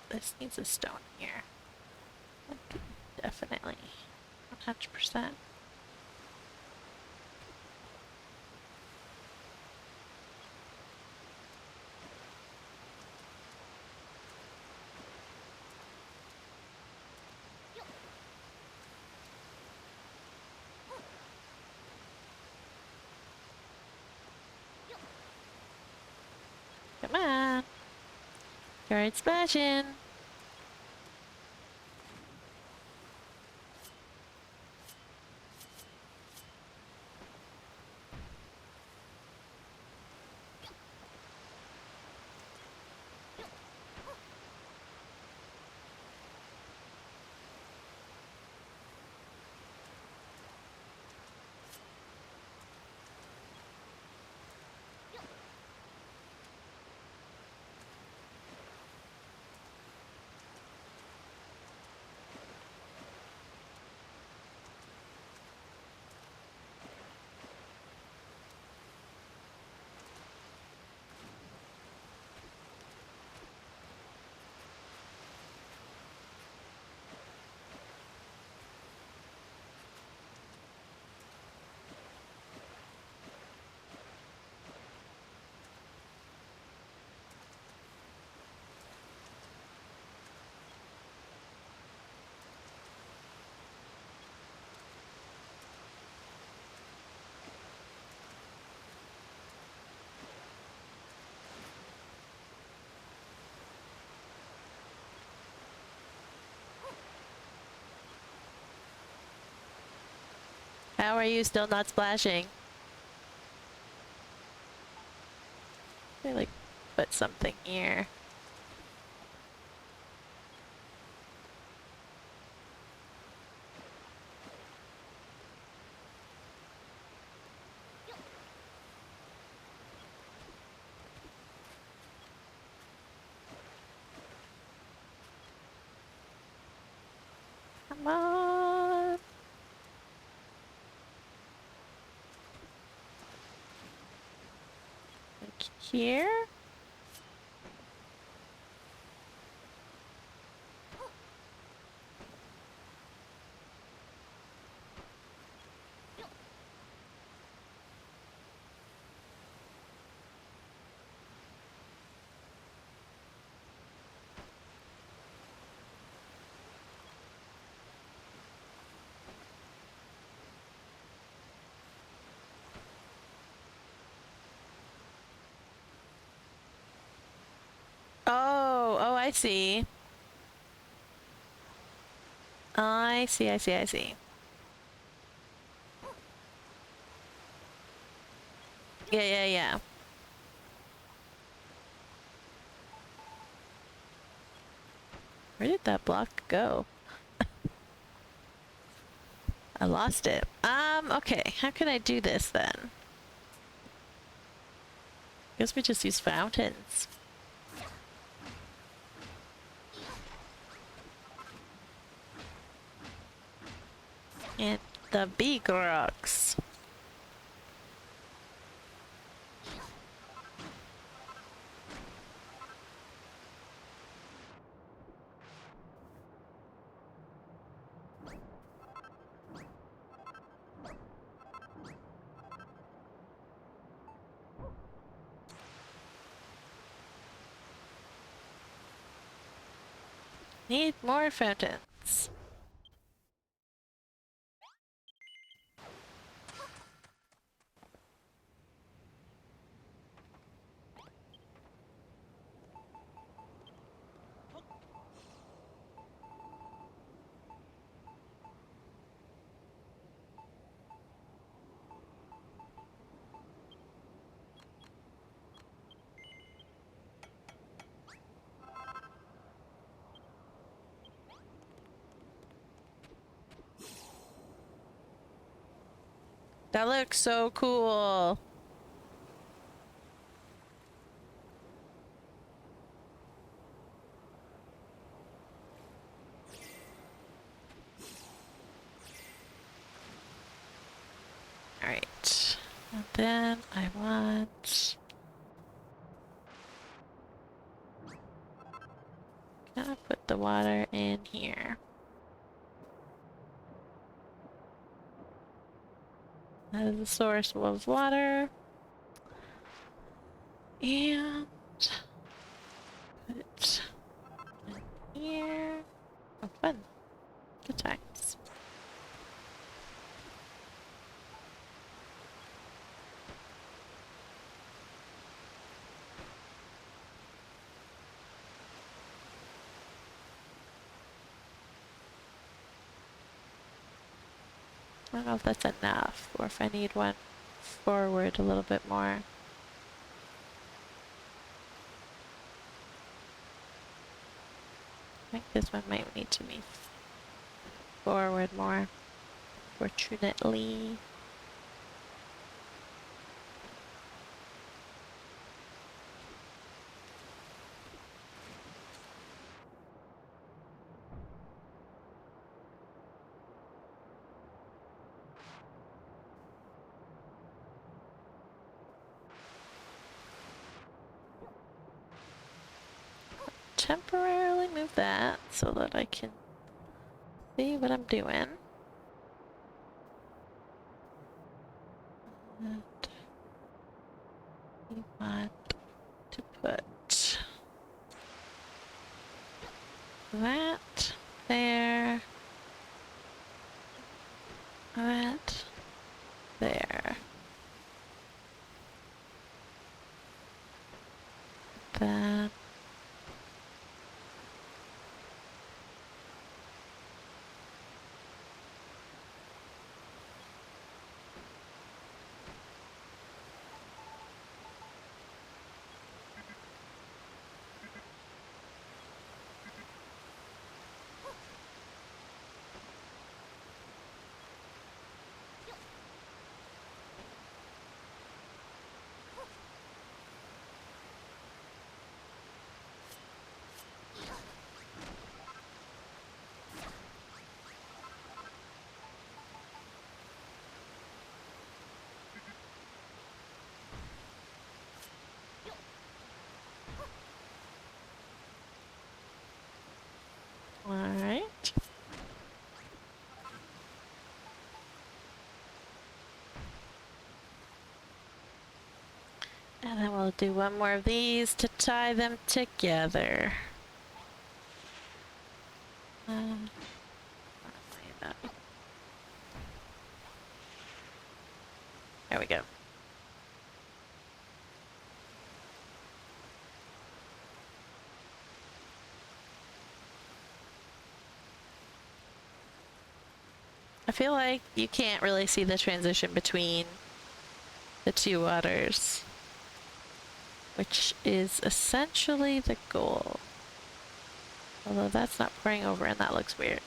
This needs a stone here. Definitely. 100%. Come on. Start splashing. How are you still not splashing? I like put something here. Come on. Like here? Oh, I see. I see, I see, I see. Yeah, yeah, yeah. Where did that block go? I lost it. Okay. How can I do this then? Guess we just use fountains. And the big rocks. Need more fountains. That looks so cool. Alright. And then I want... Gonna put the water in here. That is the source of water. And... Put in here. Oh, fun. Good times. I don't know if that's enough or if I need one forward a little bit more. I think this one might need to be forward more, fortunately. Temporarily move that so that I can see what I'm doing. And we want to put that there, that there, that. Alright. And then we'll do one more of these to tie them together. There we go. I feel like you can't really see the transition between the two waters, which is essentially the goal. Although that's not pouring over and that looks weird.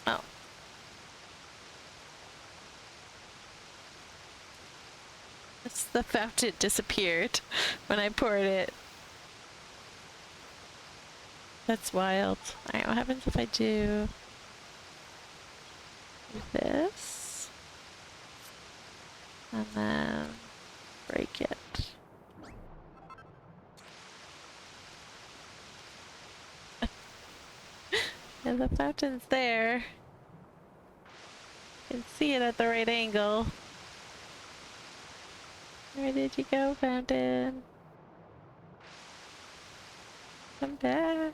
Oh. The fountain disappeared when I poured it. That's wild. Alright, what happens if I do this? And then break it. And the fountain's there. You can see it at the right angle. Where did you go, fountain? Come back.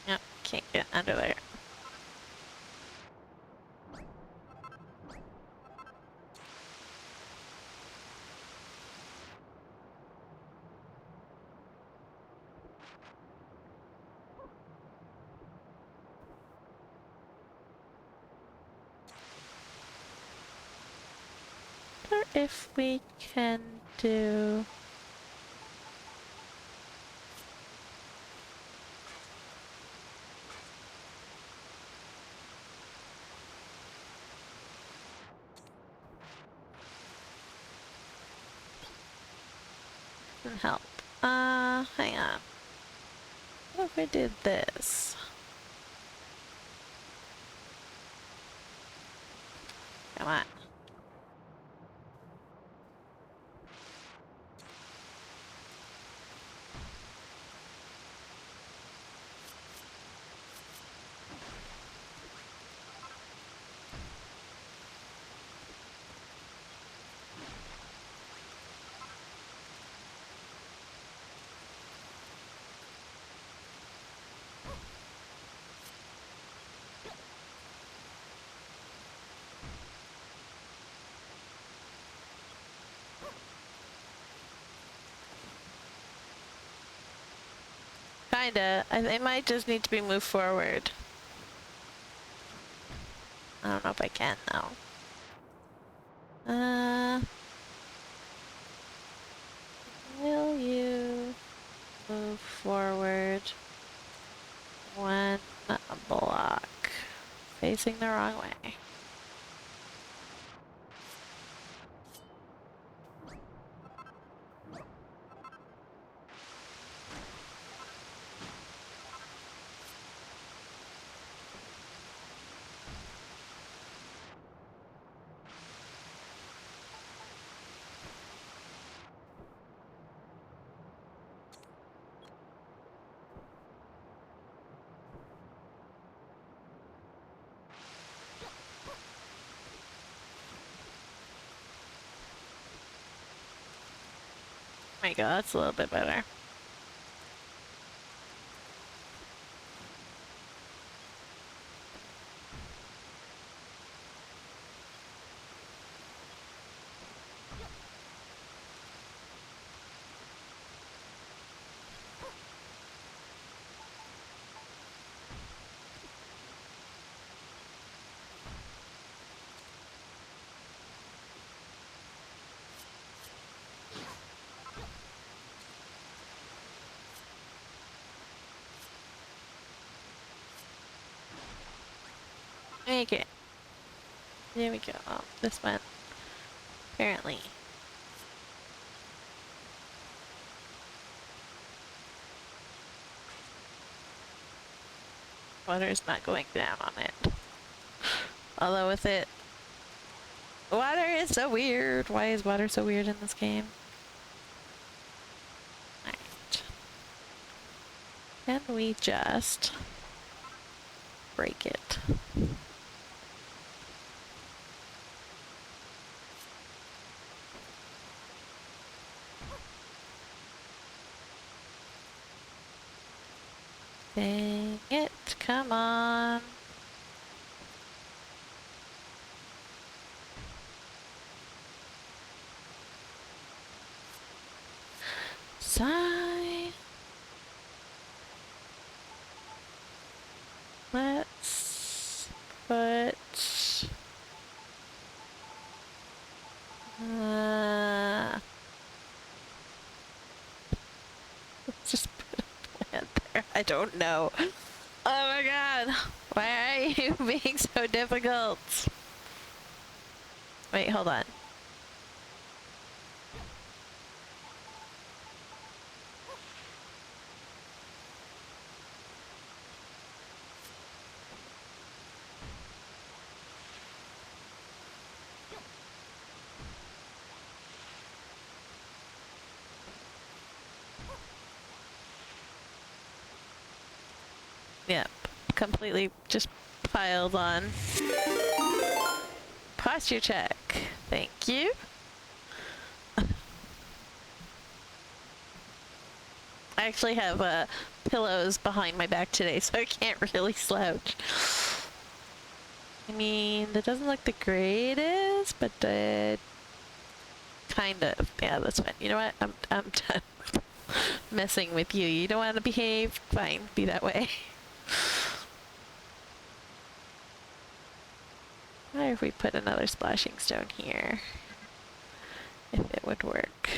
Yep, can't get under there. Or if we can do... Doesn't help. Hang on. What if we did this? Come on. Kinda. It might just need to be moved forward. I don't know if I can, though. Will you move forward one block facing the wrong way? There you go, that's a little bit better. Okay. There we go. Oh, this went. Apparently. Water's not going down on it. Although with it... Water is so weird! Why is water so weird in this game? Alright. Can we just... break it? Dang it, come on. Sigh. Let's put I don't know. Oh my god. Why are you being so difficult? Wait, hold on. Yep. Completely just piled on. Posture check. Thank you. I actually have pillows behind my back today, so I can't really slouch. I mean, that doesn't look the greatest, but kind of. Yeah, that's fine. You know what? I'm done messing with you. You don't want to behave? Fine, be that way. I wonder if we put another splashing stone here, if it would work.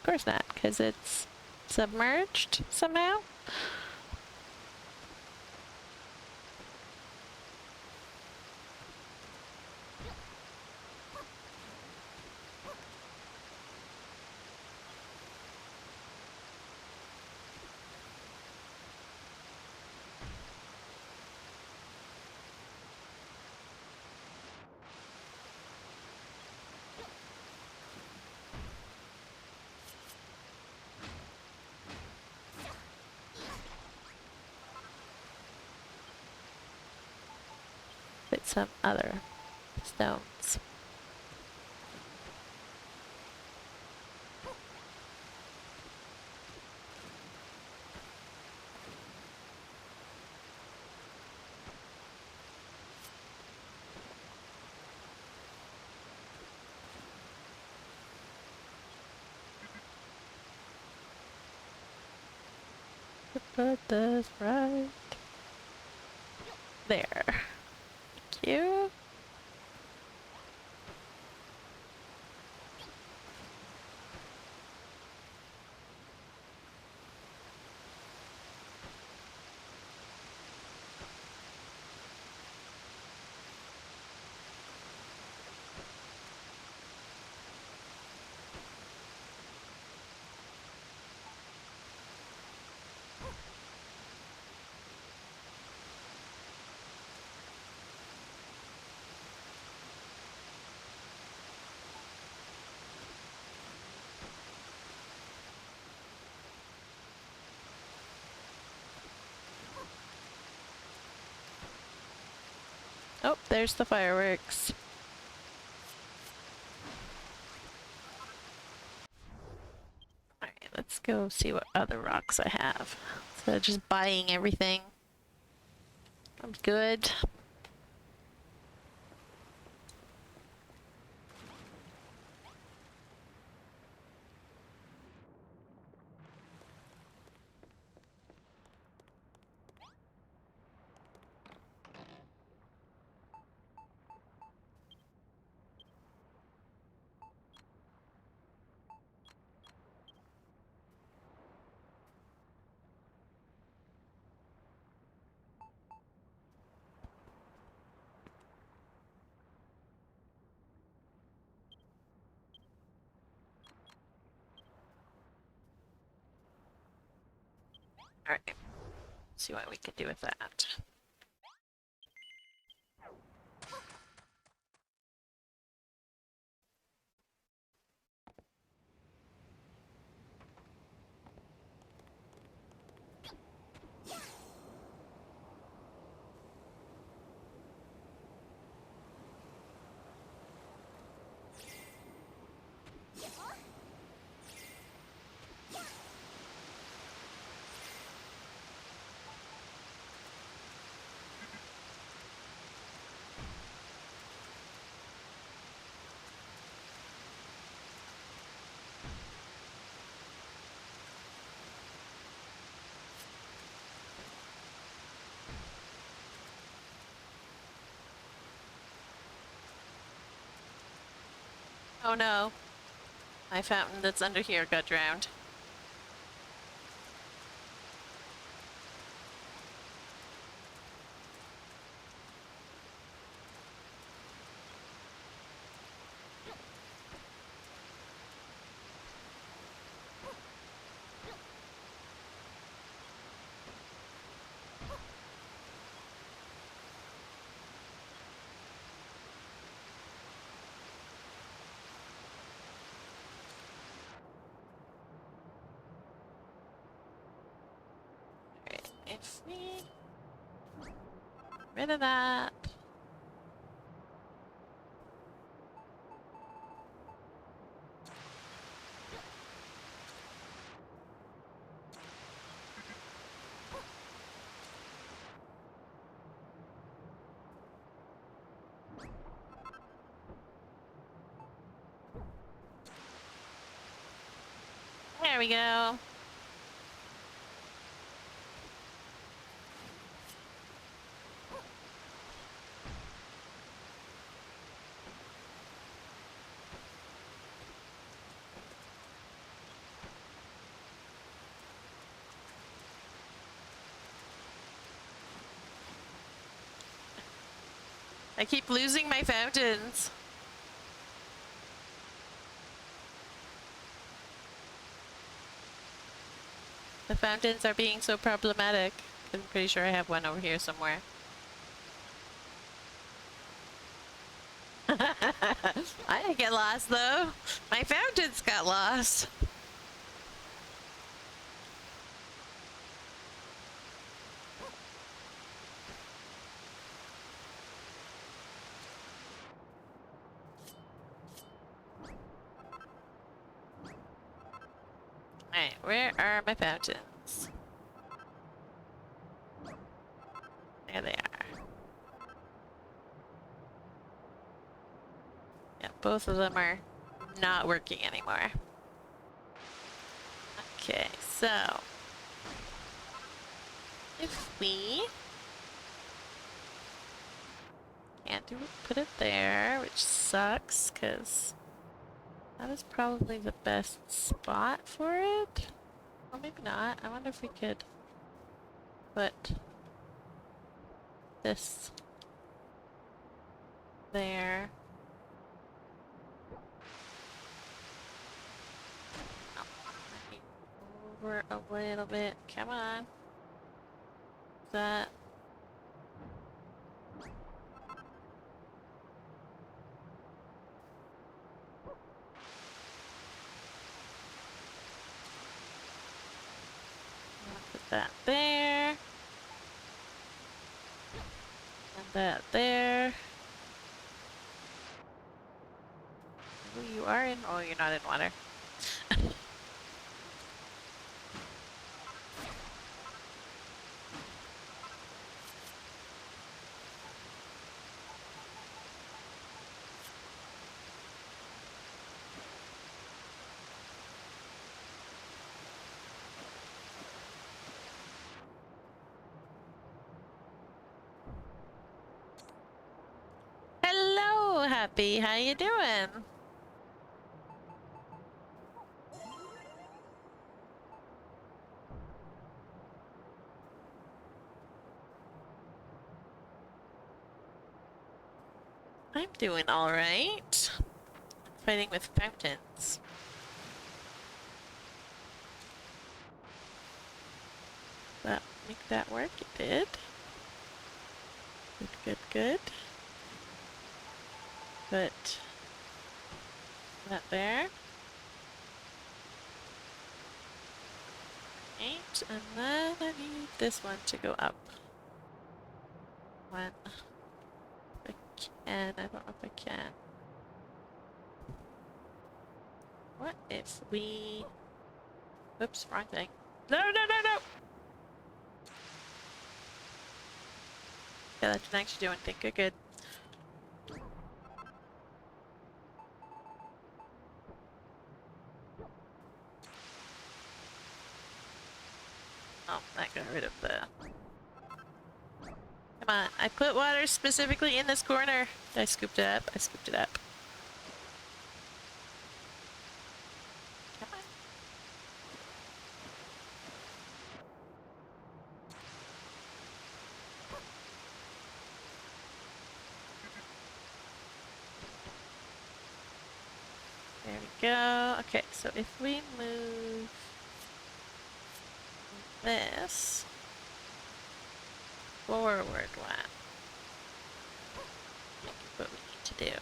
Of course not, because it's submerged somehow. Put some other stones. Put this right there. Thank you. Oh, there's the fireworks. Alright, let's go see what other rocks I have. So just buying everything. I'm good. Alright. See what we can do with that. Oh no. My fountain that's under here got drowned. Alright, if we get rid of that. There we go. I keep losing my fountains. The fountains are being so problematic. I'm pretty sure I have one over here somewhere. I didn't get lost though. My fountains got lost. Alright, where are my fountains? There they are. Yeah, both of them are not working anymore. Okay, so if we can't put it there, which sucks because that is probably the best spot for it. Or maybe not. I wonder if we could put this there. Oh, maybe over a little bit. Come on. That. Put that there. And that there. Oh, you are in. Oh, you're not in water. Hello, Happy. How you doing? I'm doing alright. Fighting with fountains. That make that work? It did. Good, good, good. Put that there. Right, and then I need this one to go up. One. If I can, I don't know if I can. What if we... Oops, wrong thing. No, no, no, no! Yeah, that didn't actually do anything. Good, good. Oh, that got rid of the... Come on, I put water specifically in this corner. I scooped it up. I scooped it up. go. Okay, so if we move this forward one, what we need to do.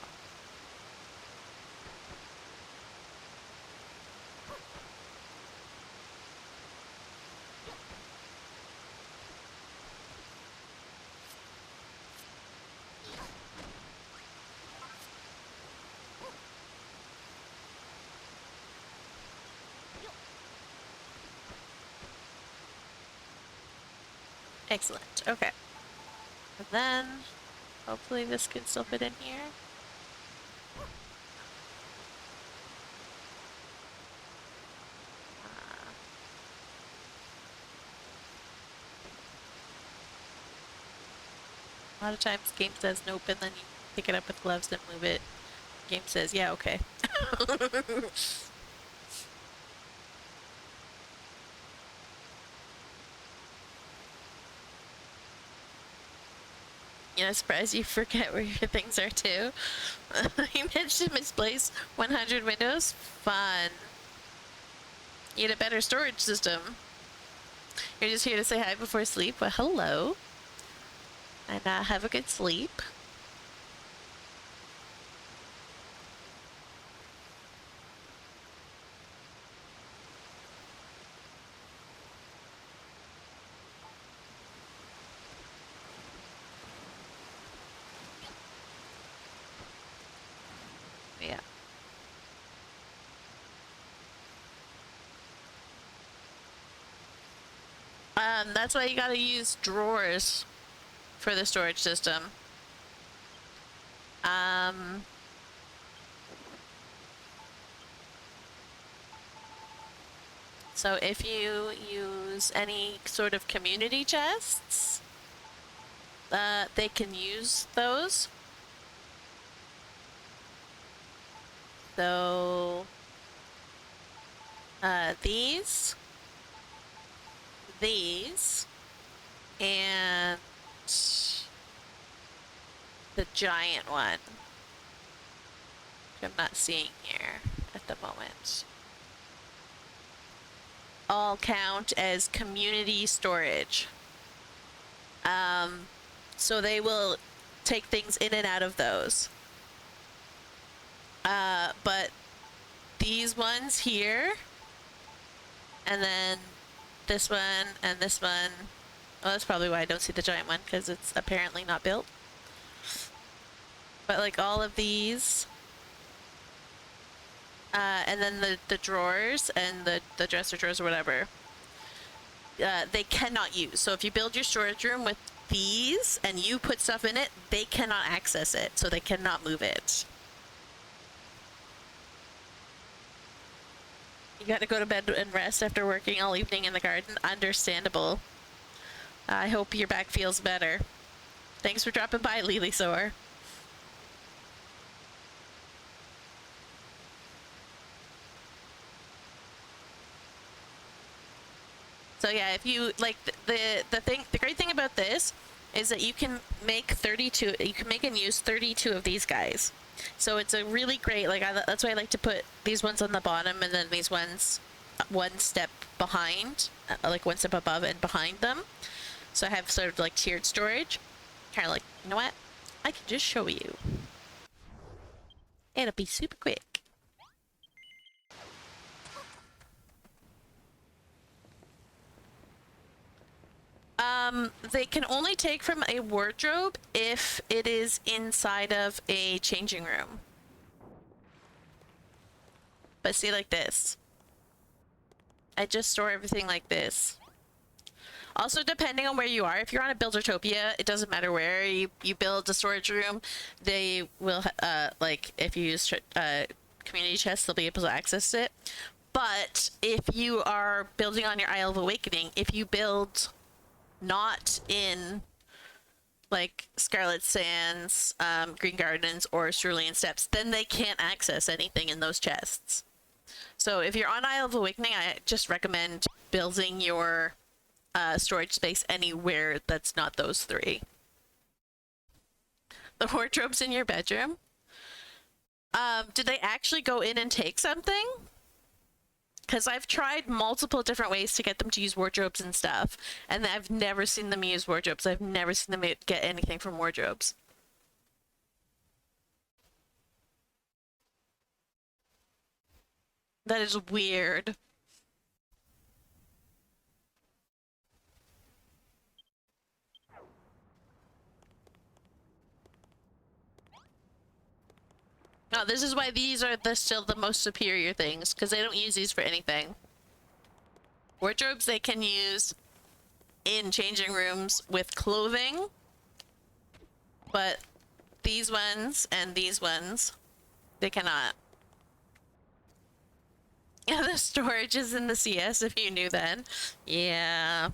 Excellent. Okay. And then hopefully this can still fit in here. A lot of times game says nope and then you pick it up with gloves and move it. Game says, yeah, okay. You know, surprised you forget where your things are too. You managed to misplace 100 windows? Fun. You need a better storage system. You're just here to say hi before sleep? Well, hello. And have a good sleep. Yeah. That's why you gotta use drawers for the storage system. So if you use any sort of community chests, they can use those. So, these, and the giant one, which I'm not seeing here at the moment, all count as community storage. So they will take things in and out of those. But these ones here, and then this one, and this one, well, that's probably why I don't see the giant one, because it's apparently not built. But like all of these, and then the drawers and the dresser drawers or whatever, they cannot use. So if you build your storage room with these and you put stuff in it, they cannot access it, so they cannot move it. You got to go to bed and rest after working all evening in the garden. Understandable. I hope your back feels better. Thanks for dropping by, Lily Soar. So yeah, if you like the great thing about this is that you can make 32. You can make and use 32 of these guys. So it's a really great, like, that's why I like to put these ones on the bottom and then these ones one step behind, like one step above and behind them. So I have sort of like tiered storage. Kind of like, you know what? I can just show you. It'll be super quick. They can only take from a wardrobe if it is inside of a changing room. But see, like this. I just store everything like this. Also, depending on where you are, if you're on a Buildertopia, it doesn't matter where you build a storage room, they will, like, if you use community chests, they'll be able to access it. But if you are building on your Isle of Awakening, if you build not in like Scarlet Sands, Green Gardens, or Cerulean Steppes, then they can't access anything in those chests. So if you're on Isle of Awakening, I just recommend building your storage space anywhere that's not those three. The wardrobe's in your bedroom? Did they actually go in and take something? Because I've tried multiple different ways to get them to use wardrobes and stuff, and I've never seen them use wardrobes. I've never seen them get anything from wardrobes. That is weird. No, this is why these are still the most superior things, because they don't use these for anything. Wardrobes they can use in changing rooms with clothing, but these ones and these ones, they cannot. Yeah, the storage is in the CS, if you knew then. Yeah.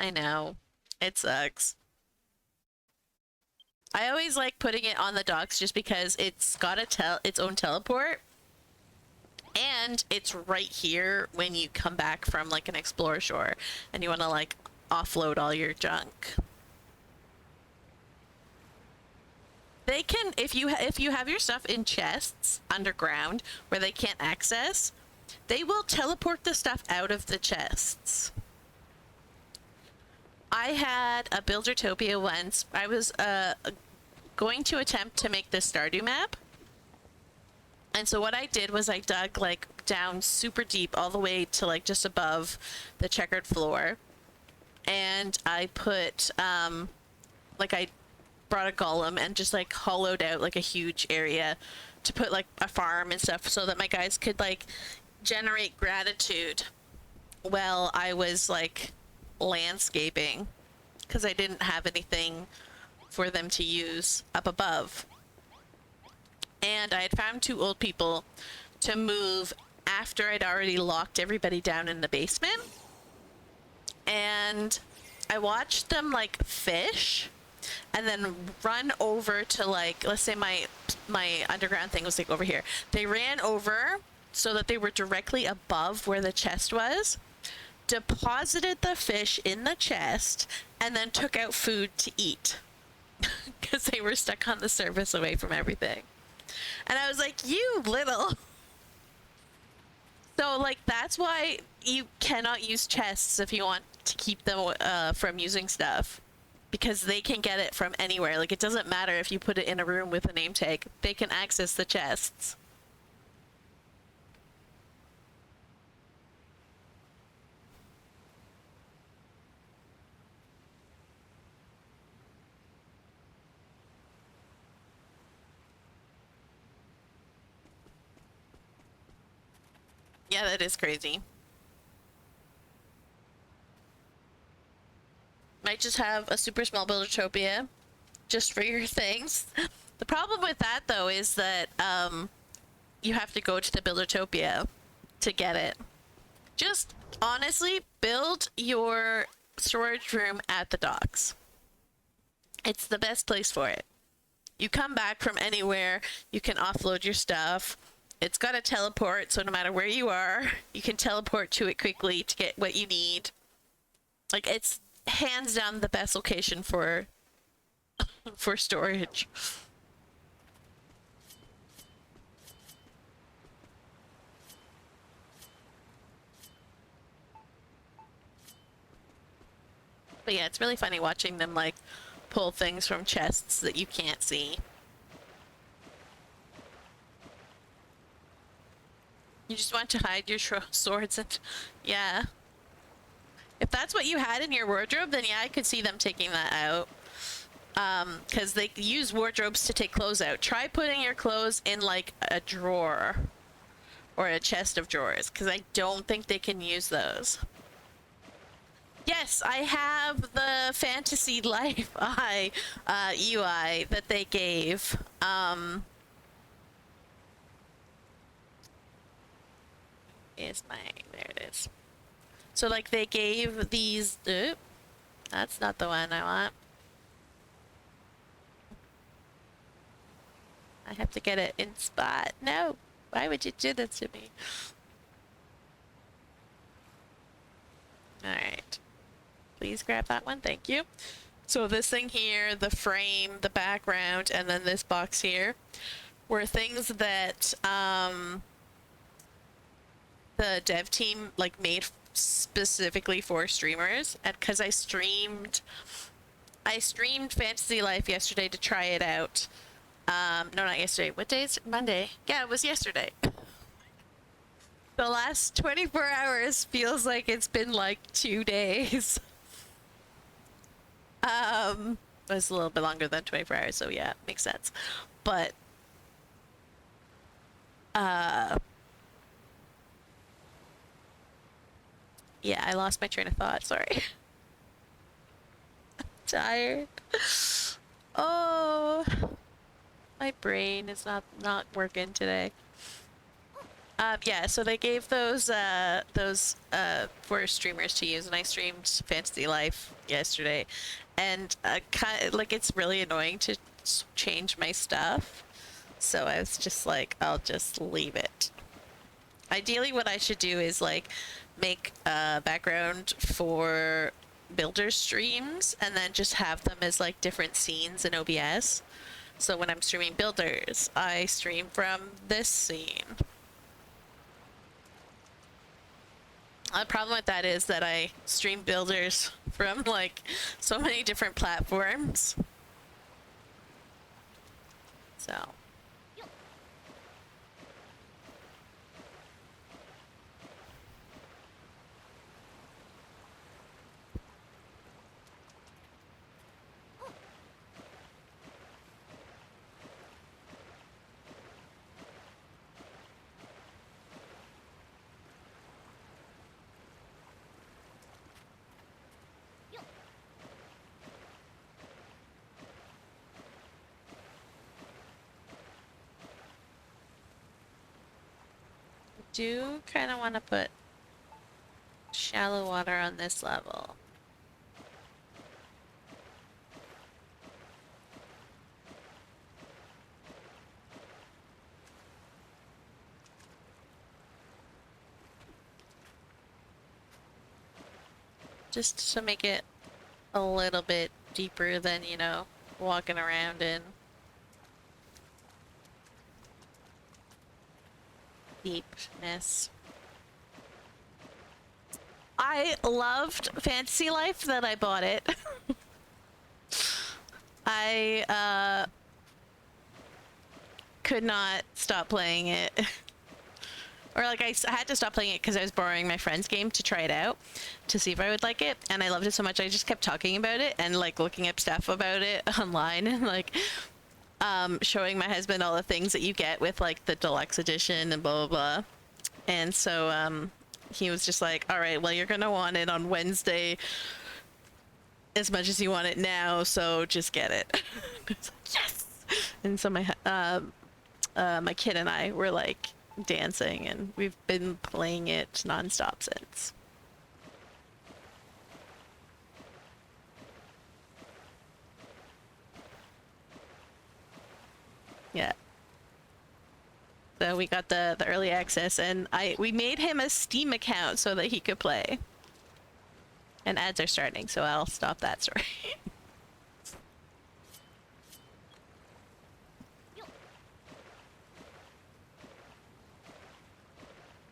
I know. It sucks. I always like putting it on the docks just because it's got its own teleport. And it's right here when you come back from like an explorer shore and you want to like offload all your junk. They can, if you have your stuff in chests underground where they can't access, they will teleport the stuff out of the chests. I had a Buildertopia once. I was going to attempt to make the Stardew map. And so what I did was I dug like down super deep all the way to like just above the checkered floor. And I put like I brought a golem and just like hollowed out like a huge area to put like a farm and stuff so that my guys could like generate gratitude while I was like landscaping, because I didn't have anything for them to use up above. And I had found two old people to move after I'd already locked everybody down in the basement. And I watched them like fish and then run over to like, let's say my underground thing was like over here. They ran over so that they were directly above where the chest was, deposited the fish in the chest, and then took out food to eat because they were stuck on the surface away from everything. And I was like, you little. So like that's why you cannot use chests if you want to keep them from using stuff, because they can get it from anywhere. Like it doesn't matter if you put it in a room with a name tag, they can access the chests. Yeah, that is crazy. Might just have a super small Buildertopia just for your things. The problem with that though is that you have to go to the Buildertopia to get it. Just honestly build your storage room at the docks. It's the best place for it. You come back from anywhere, you can offload your stuff. It's got a teleport, so no matter where you are, you can teleport to it quickly to get what you need. Like it's hands down the best location for storage. But yeah, it's really funny watching them like pull things from chests that you can't see. You just want to hide your swords and yeah. If that's what you had in your wardrobe, then yeah, I could see them taking that out. Because they use wardrobes to take clothes out. Try putting your clothes in like a drawer or a chest of drawers, because I don't think they can use those. Yes, I have the Fantasy Life UI that they gave. Is my, there it is. So like they gave these, that's not the one I want. I have to get it in spot. No, why would you do this to me? All right, please grab that one, thank you. So this thing here, the frame, the background, and then this box here were things that the dev team like made specifically for streamers, and because I streamed Fantasy Life yesterday to try it out. No, not yesterday. What day is it? Monday? Yeah, it was yesterday. The last 24 hours feels like it's been like 2 days. It was a little bit longer than 24 hours, so yeah, makes sense. But yeah, I lost my train of thought. Sorry. Tired. Oh, my brain is not working today. Yeah, so they gave those for streamers to use, and I streamed Fantasy Life yesterday, and kind of, like it's really annoying to change my stuff, so I was just like, I'll just leave it. Ideally, what I should do is like make a background for builder streams, and then just have them as like different scenes in OBS. So when I'm streaming builders, I stream from this scene. The problem with that is that I stream builders from like so many different platforms. So. Do kind of want to put shallow water on this level. Just to make it a little bit deeper than, you know, walking around in. Deepness. I loved Fantasy Life that I bought it. I could not stop playing it. Or like I had to stop playing it because I was borrowing my friend's game to try it out to see if I would like it, and I loved it so much I just kept talking about it and like looking up stuff about it online and like showing my husband all the things that you get with like the deluxe edition and blah blah blah. And so he was just like, all right, well, you're gonna want it on Wednesday as much as you want it now, so just get it. I was like, yes. And so my kid and I were like dancing, and we've been playing it nonstop since. Yeah. So we got the early access, and we made him a Steam account so that he could play. And ads are starting, so I'll stop that story.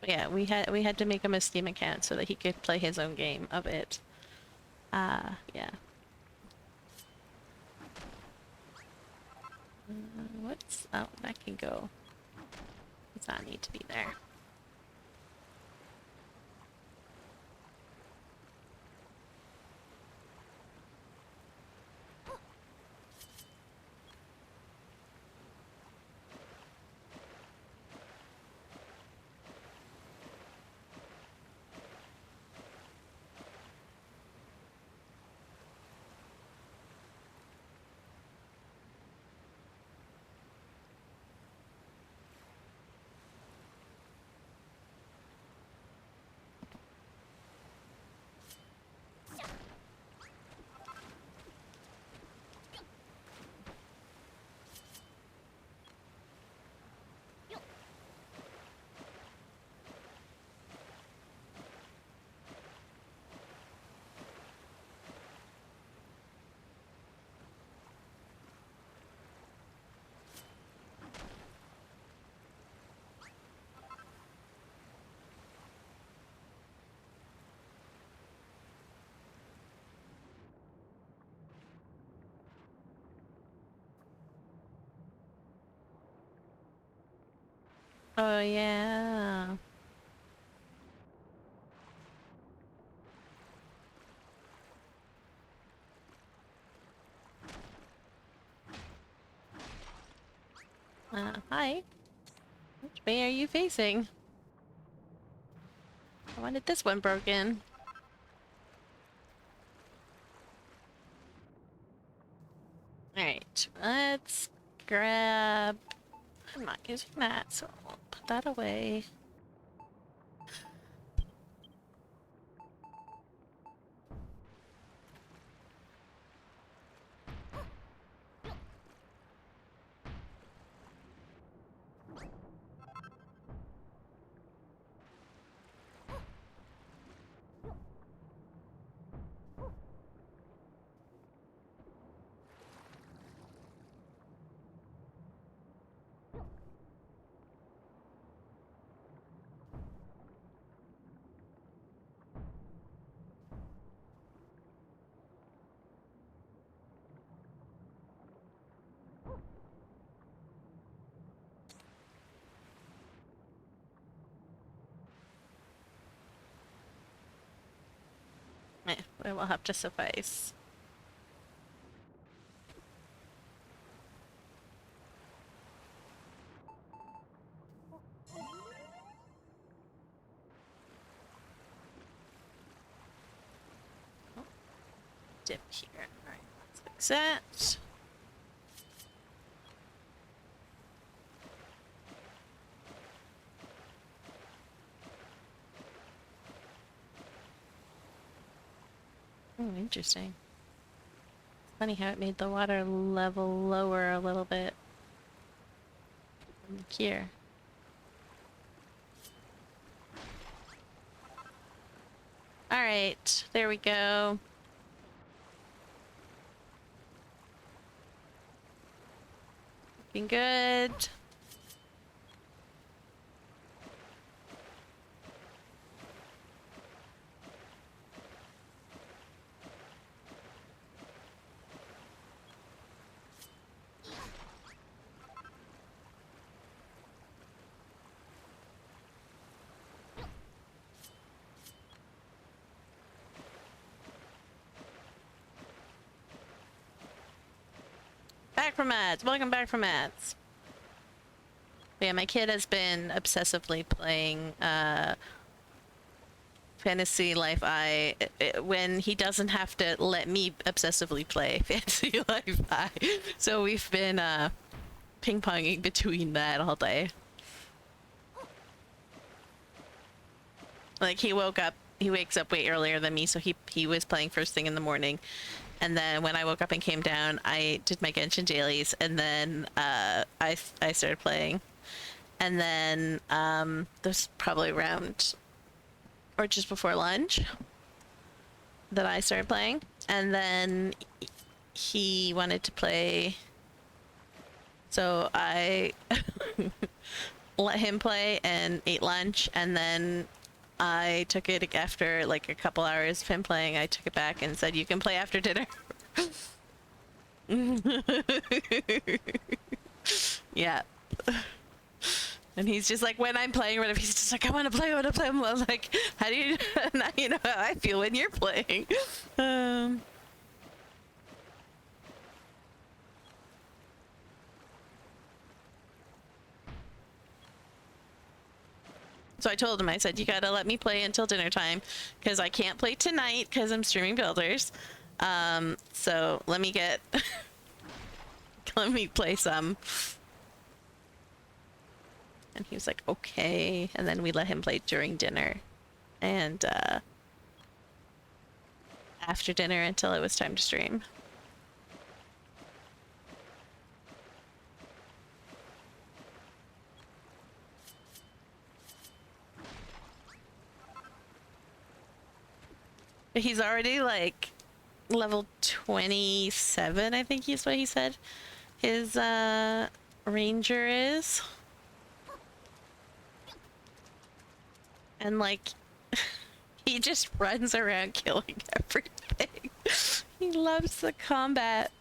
Yeah, we had to make him a Steam account so that he could play his own game of it. Yeah. What's... oh, that can go. Does not need to be there. Oh yeah. Hi. Which way are you facing? I wanted this one broken. Alright, let's grab... I'm not using that, so I'll put that away. It will have to suffice. Oh, dip here. Alright, let's fix that. Oh, interesting. Funny how it made the water level lower a little bit. Here. Alright, there we go. Looking good. Back from ads. Welcome back from ads. Yeah, my kid has been obsessively playing Fantasy Life I when he doesn't have to let me obsessively play Fantasy Life I. So we've been ping-ponging between that all day. Like he wakes up way earlier than me, so he was playing first thing in the morning. And then when I woke up and came down, I did my Genshin dailies, and then I started playing. And then this probably around or just before lunch that I started playing. And then he wanted to play, so I let him play and ate lunch, and then I took it after like a couple hours of him playing. I took it back and said, "You can play after dinner." Yeah. And he's just like, when I'm playing, or whatever, he's just like, I want to play, I want to play. I'm like, how do you, now you know how I feel when you're playing. So I told him, I said, you gotta let me play until dinner time, because I can't play tonight because I'm streaming Builders. So let me get, let me play some. And he was like, okay. And then we let him play during dinner and after dinner until it was time to stream. But he's already like level 27, I think is what he said. His ranger is. And like he just runs around killing everything. He loves the combat.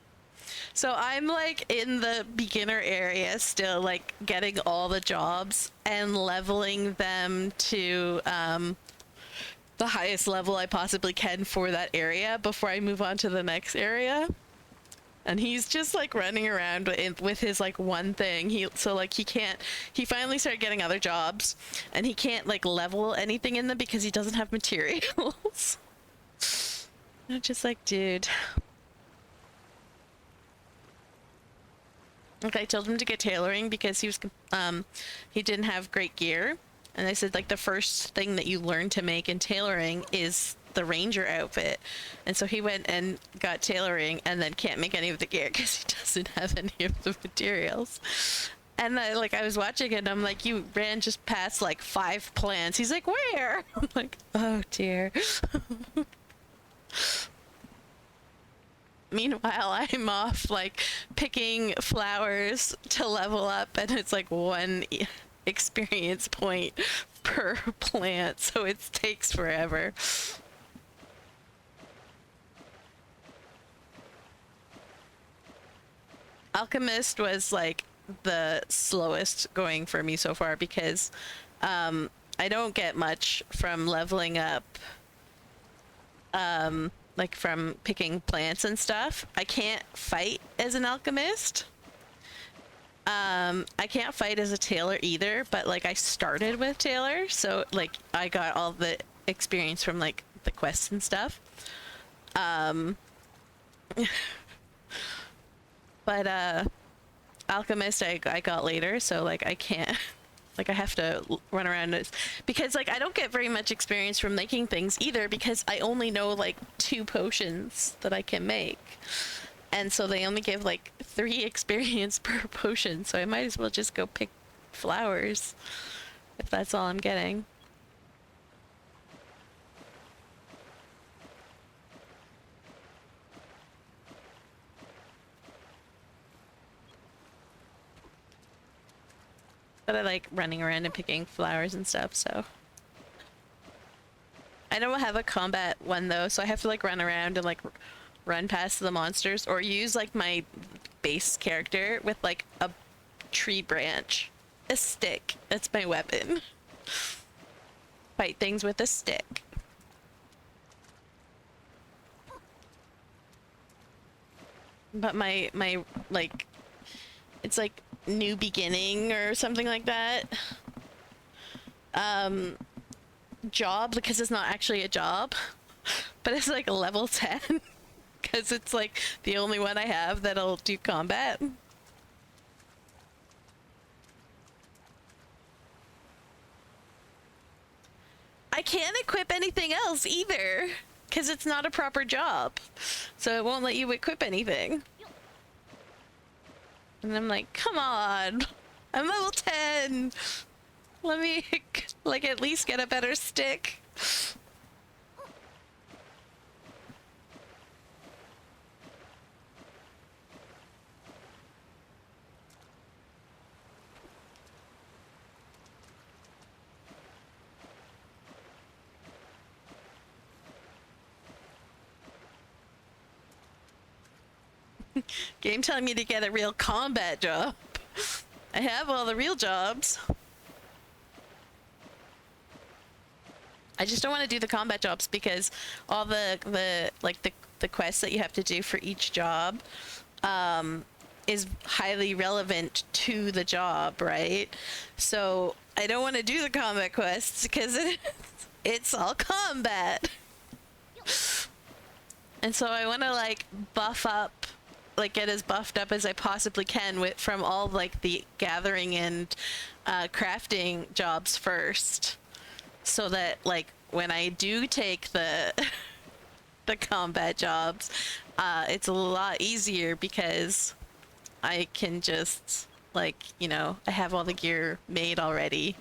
So I'm like in the beginner area still, like getting all the jobs and leveling them to the highest level I possibly can for that area before I move on to the next area. And he's just like running around with his like one thing. He can't. He finally started getting other jobs, and he can't like level anything in them because he doesn't have materials. I'm just like, dude. Like I told him to get tailoring because he didn't have great gear, and I said like the first thing that you learn to make in tailoring is the ranger outfit, and so he went and got tailoring and then can't make any of the gear because he doesn't have any of the materials. And I was watching it and I'm like, you ran just past like 5 plants. He's like, where? I'm like, oh dear. Meanwhile, I'm off like picking flowers to level up, and it's like 1 experience point per plant, so it takes forever. Alchemist was like the slowest going for me so far because I don't get much from leveling up, like from picking plants and stuff. I can't fight as an alchemist. I can't fight as a tailor either, but like I started with tailor, so like I got all the experience from like the quests and stuff. But alchemist I got later, so like I can't like I have to run around because like I don't get very much experience from making things either because I only know like 2 potions that I can make, and so they only give like 3 experience per potion, so I might as well just go pick flowers if that's all I'm getting. But I like running around and picking flowers and stuff, so. I don't have a combat one though, so I have to like run around and like run past the monsters or use like my base character with like a tree branch. A stick. That's my weapon. Fight things with a stick. But my like it's like new beginning or something like that. Job, because it's not actually a job, but it's like a level 10 because it's like the only one I have that'll do combat. I can't equip anything else either because it's not a proper job, so it won't let you equip anything. And I'm like, come on, I'm level 10. Let me like at least get a better stick. Game telling me to get a real combat job. I have all the real jobs. I just don't want to do the combat jobs because all the quests that you have to do for each job is highly relevant to the job, right? So I don't want to do the combat quests because it's all combat. And so I want to like buff up, like get as buffed up as I possibly can from all like the gathering and crafting jobs first, so that like when I do take the the combat jobs, it's a lot easier because I can just like, you know, I have all the gear made already.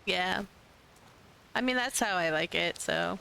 Yeah. I mean, that's how I like it, so.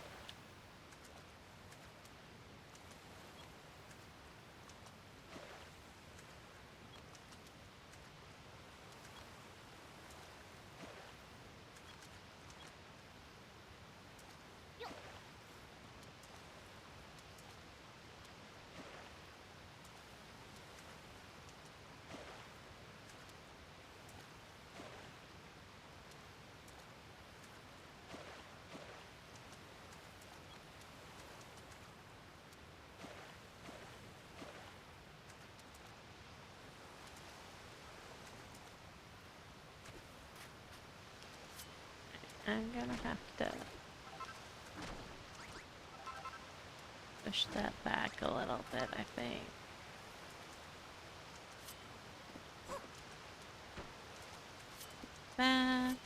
I'm gonna have to push that back a little bit, I think. That.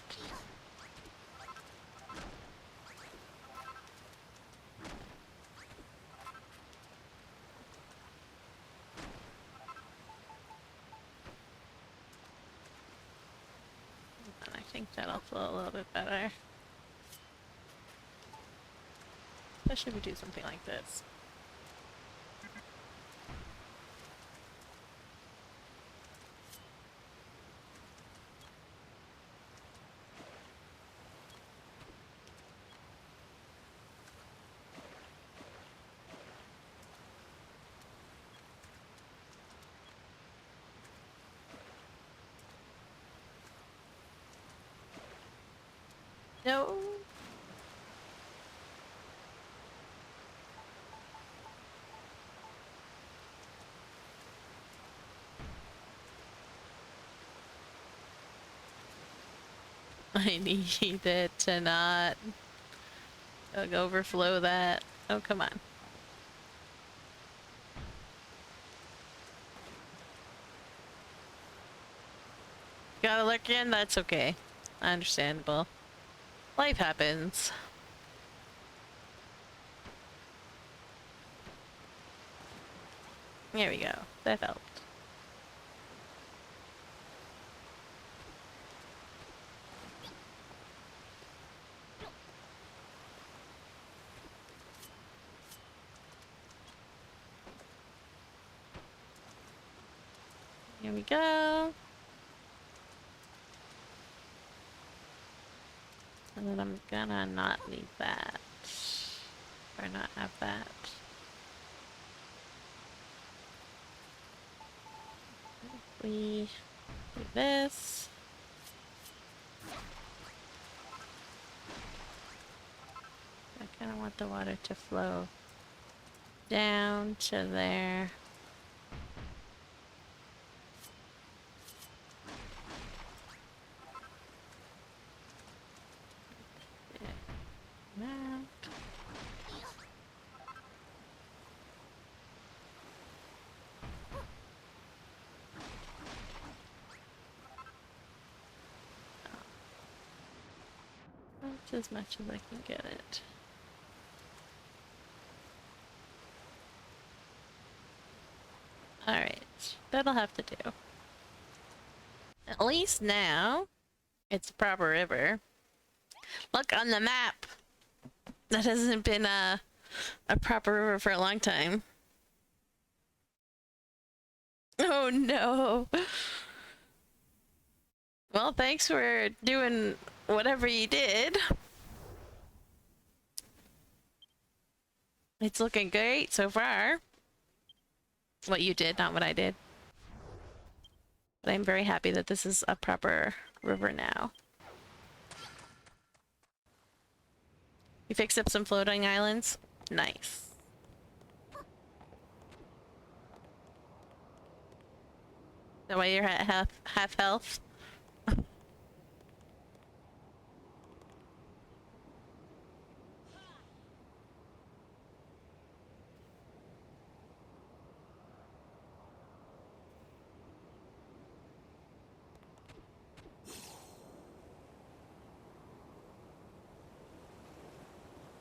And I think that'll flow a little bit better. Especially if we do something like this. No. I need it to not overflow that. Oh, come on. Gotta look in? That's okay. Understandable. Life happens. There we go. That helped. Here we go. And then I'm gonna not need that. Or not have that. We do this. I kind of want the water to flow down to there. That. That's as much as I can get it. Alright, that'll have to do. At least now, it's a proper river. Look on the map! That hasn't been a proper river for a long time. Oh no! Well, thanks for doing whatever you did. It's looking great so far. What you did, not what I did. But I'm very happy that this is a proper river now. You fixed up some floating islands? Nice. That way you're at half health?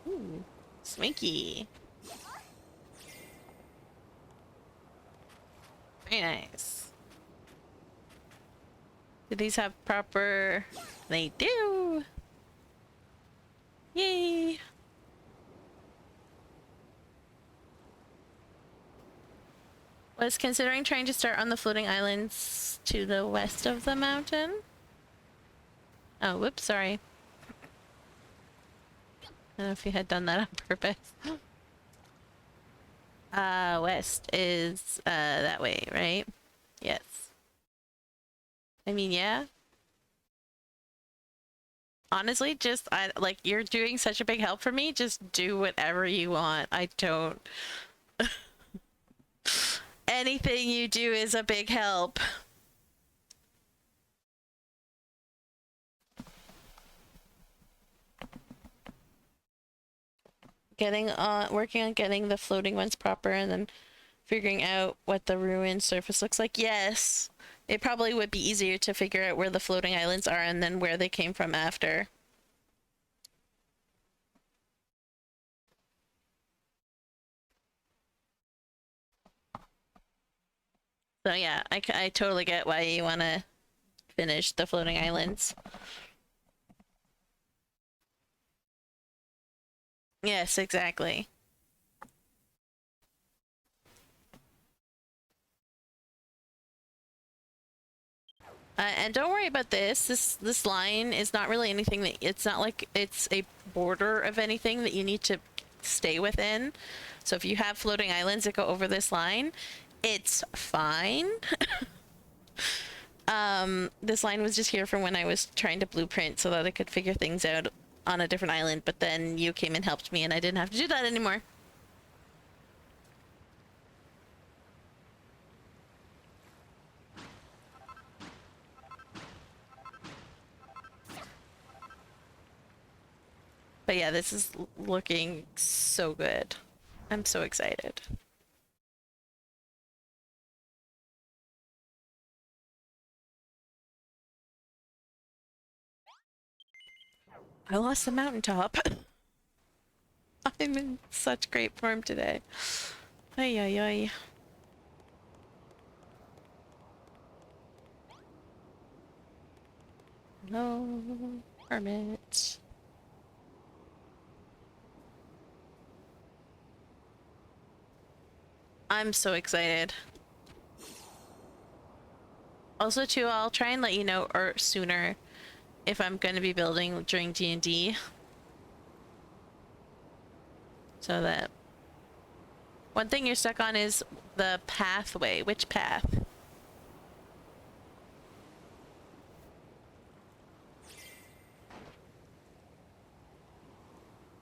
Ooh, swanky. Very nice. Do these have proper... They do! Yay! Was considering trying to start on the floating islands to the west of the mountain. Oh, whoops, sorry. I don't know if you had done that on purpose. West is, that way, right? Yes. I mean, yeah. Honestly, just, like, you're doing such a big help for me, just do whatever you want. I don't... Anything you do is a big help. Working on getting the floating ones proper and then figuring out what the ruined surface looks like. Yes, it probably would be easier to figure out where the floating islands are and then where they came from after. So yeah, I totally get why you want to finish the floating islands. Yes, exactly. And don't worry about this. This line is not really anything that it's not like it's a border of anything that you need to stay within. So if you have floating islands that go over this line, it's fine. This line was just here from when I was trying to blueprint so that I could figure things out on a different island, but then you came and helped me and I didn't have to do that anymore. But yeah, this is looking so good. I'm so excited. I lost the mountaintop. I'm in such great form today. Ay, ay, ay. Hello, hermit. I'm so excited. Also, too, I'll try and let you know or sooner if I'm going to be building during D&D. So that... One thing you're stuck on is the pathway. Which path?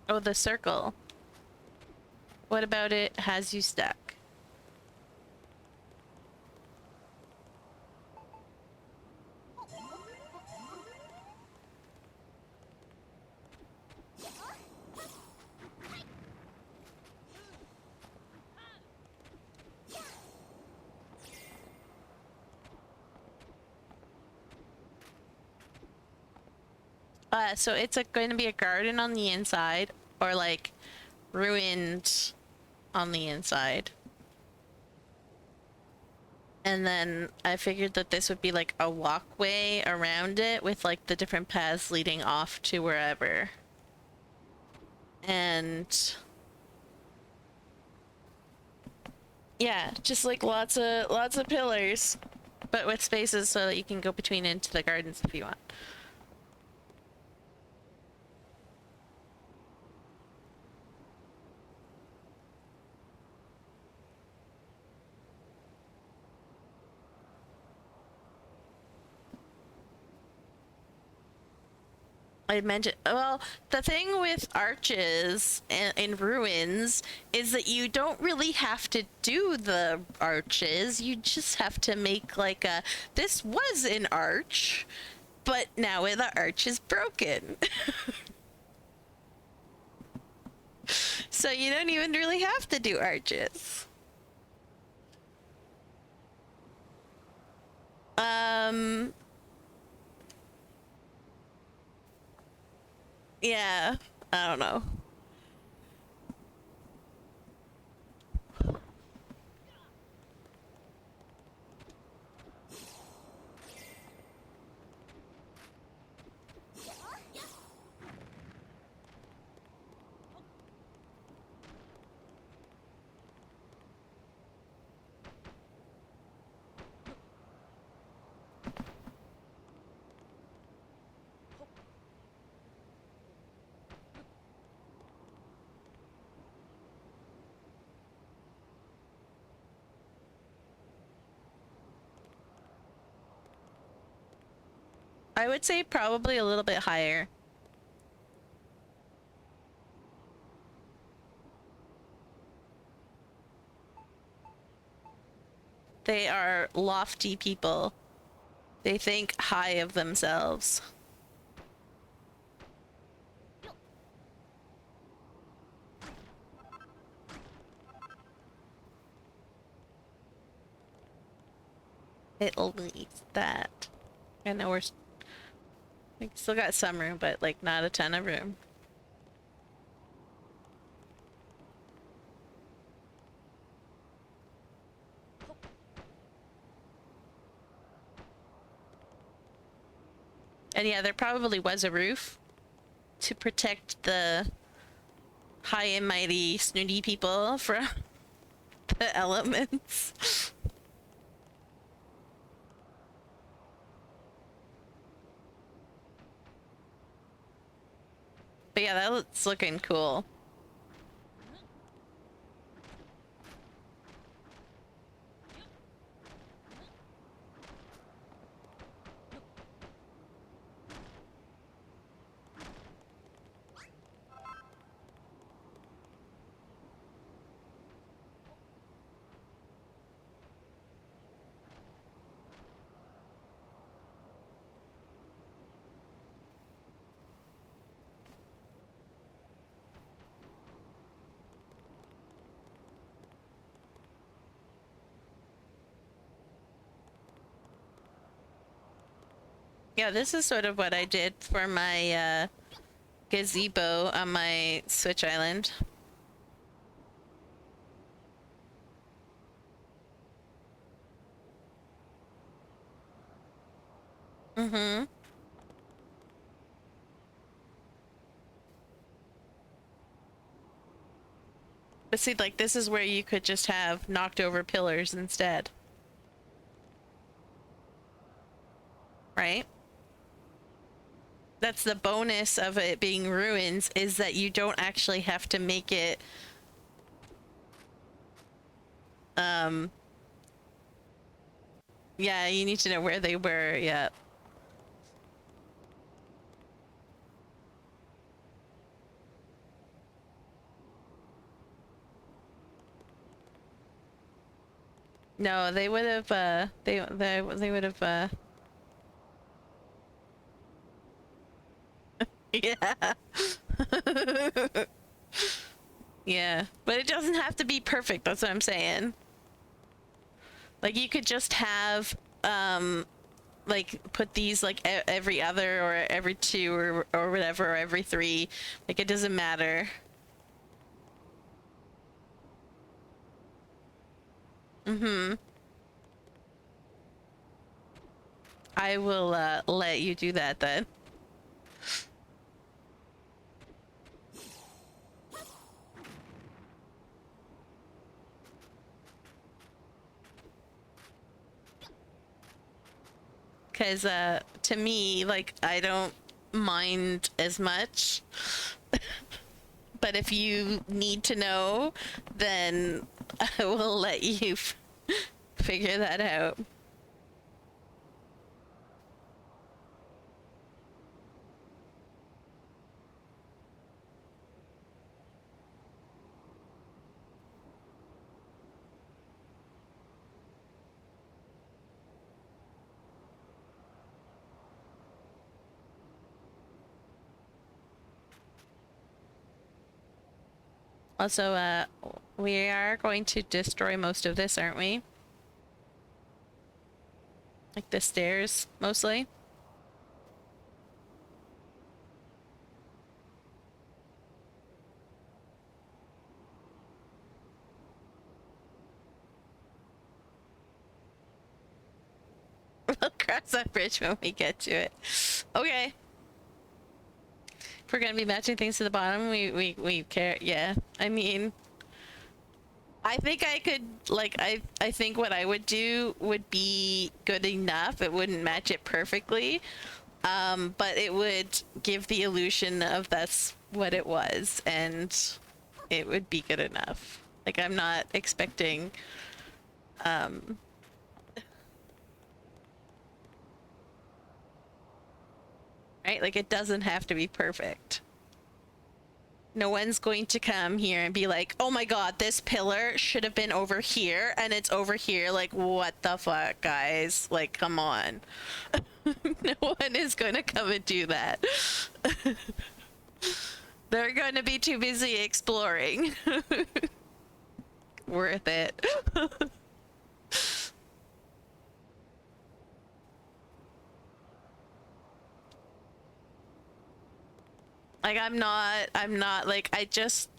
Oh, the circle. What about it has you stuck? So it's going to be a garden on the inside, or like ruined on the inside. And then I figured that this would be like a walkway around it with like the different paths leading off to wherever. And yeah, just like lots of pillars, but with spaces so that you can go between into the gardens if you want. I mentioned, well, the thing with arches in ruins is that you don't really have to do the arches. You just have to make like a, this was an arch, but now the arch is broken. So you don't even really have to do arches. Yeah, I don't know. I would say probably a little bit higher. They are lofty people. They think high of themselves. At least that. I know we still got some room, but like not a ton of room. And yeah, there probably was a roof to protect the high and mighty snooty people from the elements. But yeah, that's looking cool. Yeah, this is sort of what I did for my gazebo on my Switch Island. Mm-hmm. But see, like, this is where you could just have knocked over pillars instead. Right? That's the bonus of it being ruins, is that you don't actually have to make it yeah, you need to know where they were. Yeah. No, they would have they would have yeah. Yeah, but it doesn't have to be perfect, that's what I'm saying. Like you could just have like put these like every other or every two or whatever or every three. Like it doesn't matter. Mm-hmm. I will let you do that then. Because to me, like, I don't mind as much. But if you need to know, then I will let you figure that out. Also, we are going to destroy most of this, aren't we? Like the stairs, mostly. We'll cross that bridge when we get to it. Okay. If we're gonna be matching things to the bottom, we care. Yeah. I mean, I think I could, like, I think what I would do would be good enough. It wouldn't match it perfectly. But it would give the illusion of that's what it was, and it would be good enough. Like, I'm not expecting right? Like, it doesn't have to be perfect. No one's going to come here and be like, oh my god, this pillar should have been over here and it's over here. Like, what the fuck, guys? Like, come on. No one is going to come and do that. They're going to be too busy exploring. Worth it. Like, I'm not like, I just,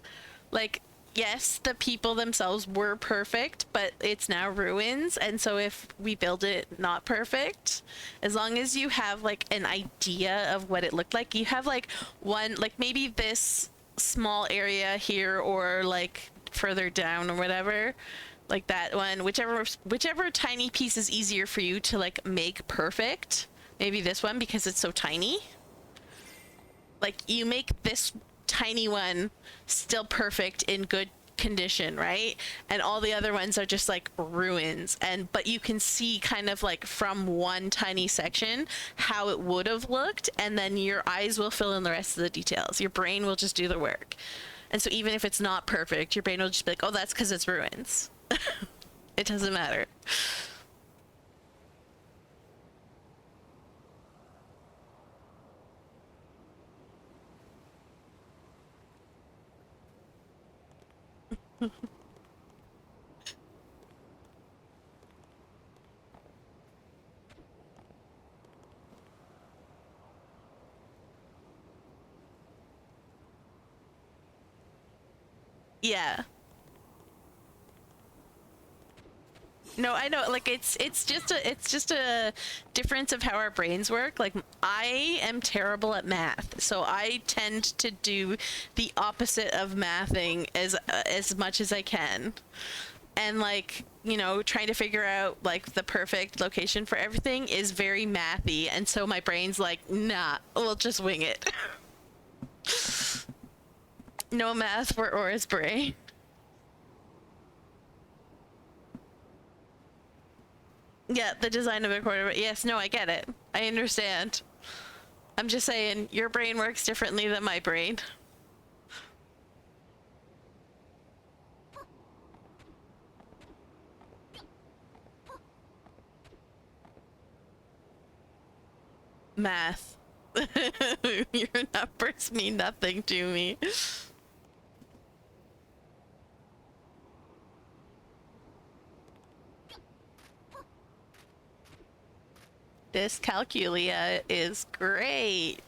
like, yes, the people themselves were perfect, but it's now ruins. And so if we build it not perfect, as long as you have like an idea of what it looked like, you have like one, like maybe this small area here or like further down or whatever, like that one, whichever tiny piece is easier for you to like make perfect. Maybe this one because it's so tiny. Like, you make this tiny one still perfect in good condition, right? And all the other ones are just like ruins. And but you can see kind of like from one tiny section how it would have looked, and then your eyes will fill in the rest of the details. Your brain will just do the work. And so even if it's not perfect, your brain will just be like, oh, that's because it's ruins. It doesn't matter. Yeah. No, I know. Like, it's just a difference of how our brains work. Like, I am terrible at math, so I tend to do the opposite of mathing as much as I can. And like, trying to figure out like the perfect location for everything is very mathy, and so my brain's like, nah, we'll just wing it. No math for Aura's brain. Yeah, the design of a quarter. Yes, no, I get it. I understand. I'm just saying, your brain works differently than my brain. Math. Your numbers mean nothing to me. This Calculia is great.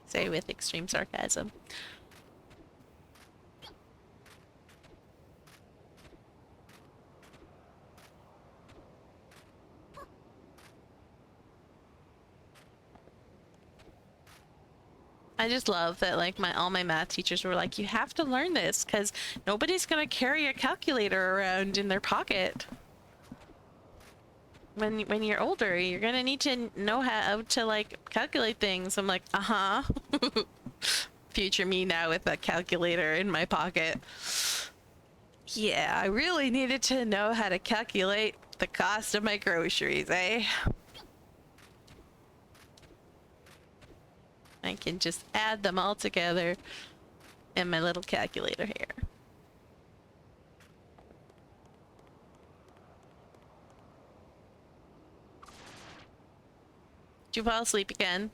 Say with extreme sarcasm. I just love that like all my math teachers were like, you have to learn this because nobody's gonna carry a calculator around in their pocket. When you're older, you're gonna need to know how to like calculate things. I'm like, uh-huh. Future me now with a calculator in my pocket. Yeah, I really needed to know how to calculate the cost of my groceries, eh? I can just add them all together in my little calculator here. Did you fall asleep again?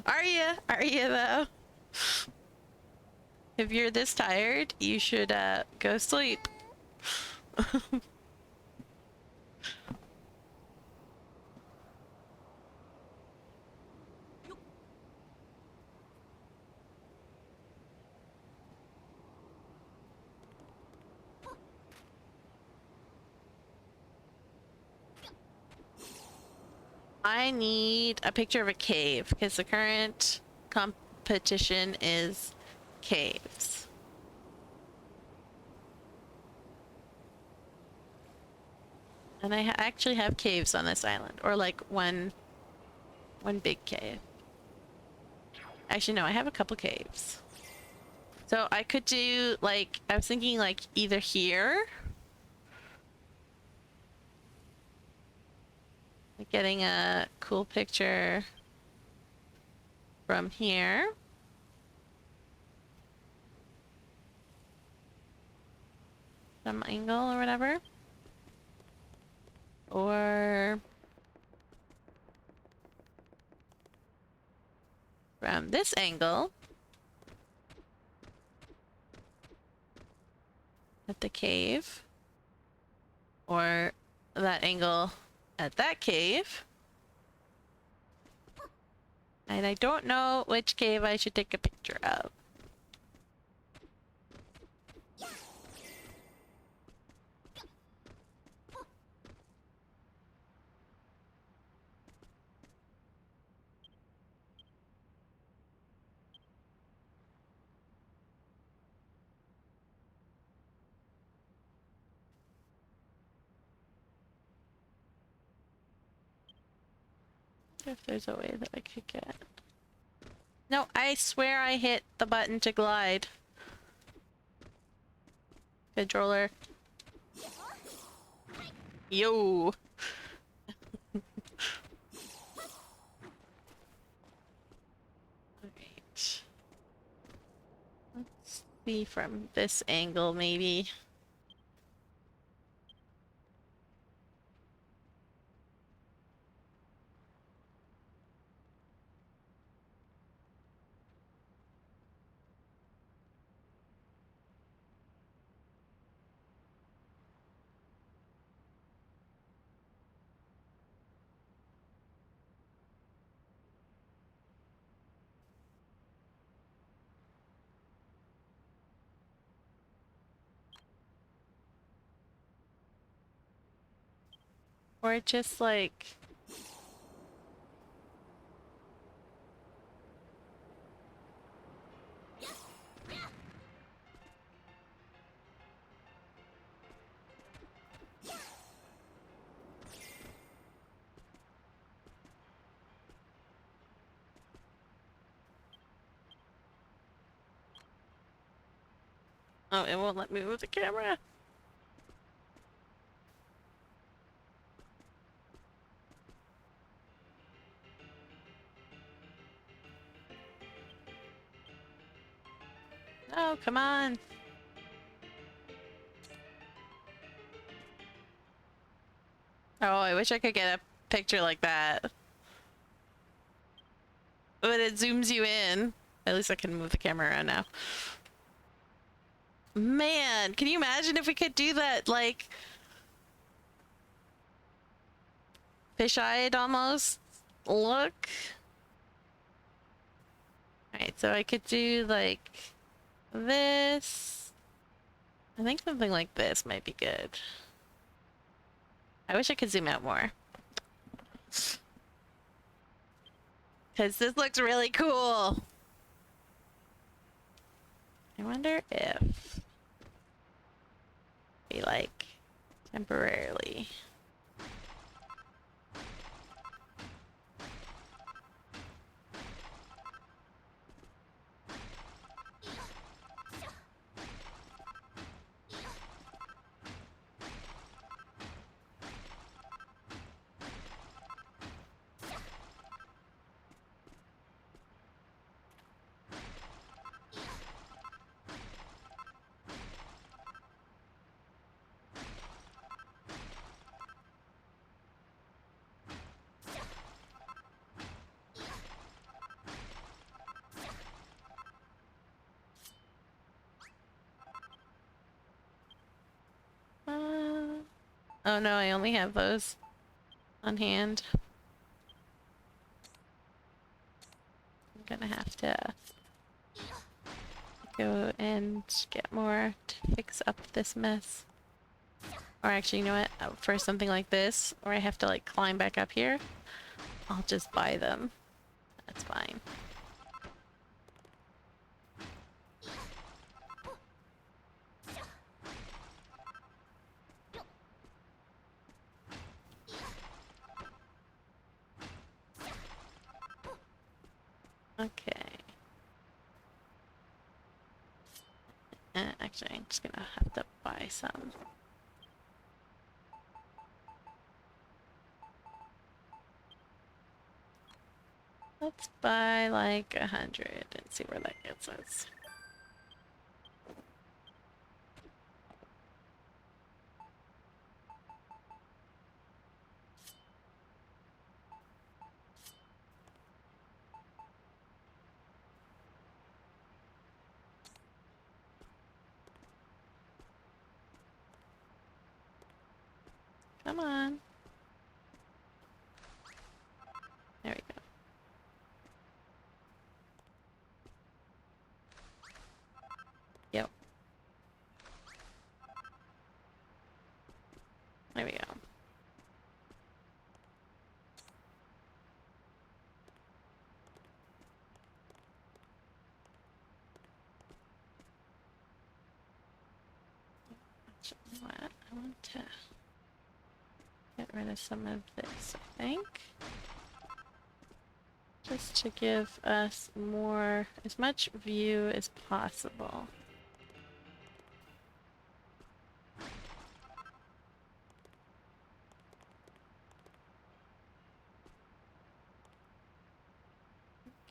Are you? Are you though? If you're this tired, you should go sleep. I need a picture of a cave because the current competition is caves. And I actually have caves on this island, or like one big cave. Actually, no, I have a couple caves. So I could do like, I was thinking like either here, like getting a cool picture from here. Some angle or whatever. Or from this angle at the cave. Or that angle at that cave. And I don't know which cave I should take a picture of. If there's a way that I could get. No, I swear I hit the button to glide. Controller. Yo! Alright. Let's see from this angle, maybe. Or just like... Oh, it won't let me move the camera. Oh, come on. Oh, I wish I could get a picture like that. But it zooms you in. At least I can move the camera around now. Man, can you imagine if we could do that, like... fish-eyed almost look? Alright, so I could do, like... this... I think something like this might be good. I wish I could zoom out more. Because this looks really cool! I wonder if... we, like... temporarily... oh no, I only have those on hand. I'm gonna have to go and get more to fix up this mess. Or actually, you know what? For something like this, or I have to like climb back up here, I'll just buy them. That's fine. Okay. Actually, I'm just gonna have to buy some. Let's buy like 100 and see where that gets us. Come on. There we go. Yep. There we go. Actually, what? I want to get rid of some of this, I think. Just to give us more, as much view as possible.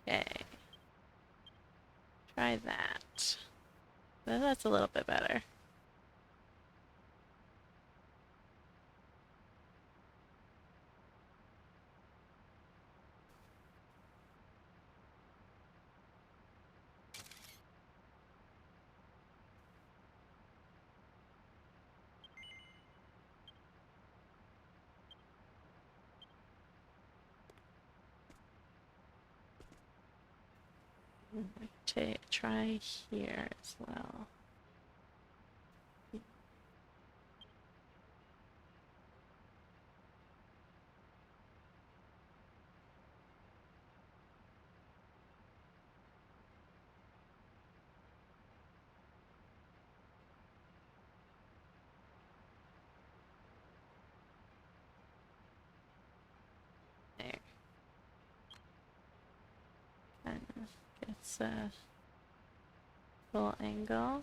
Okay. Try that. But that's a little bit better. Try here as well. There. Kind of gets a full angle.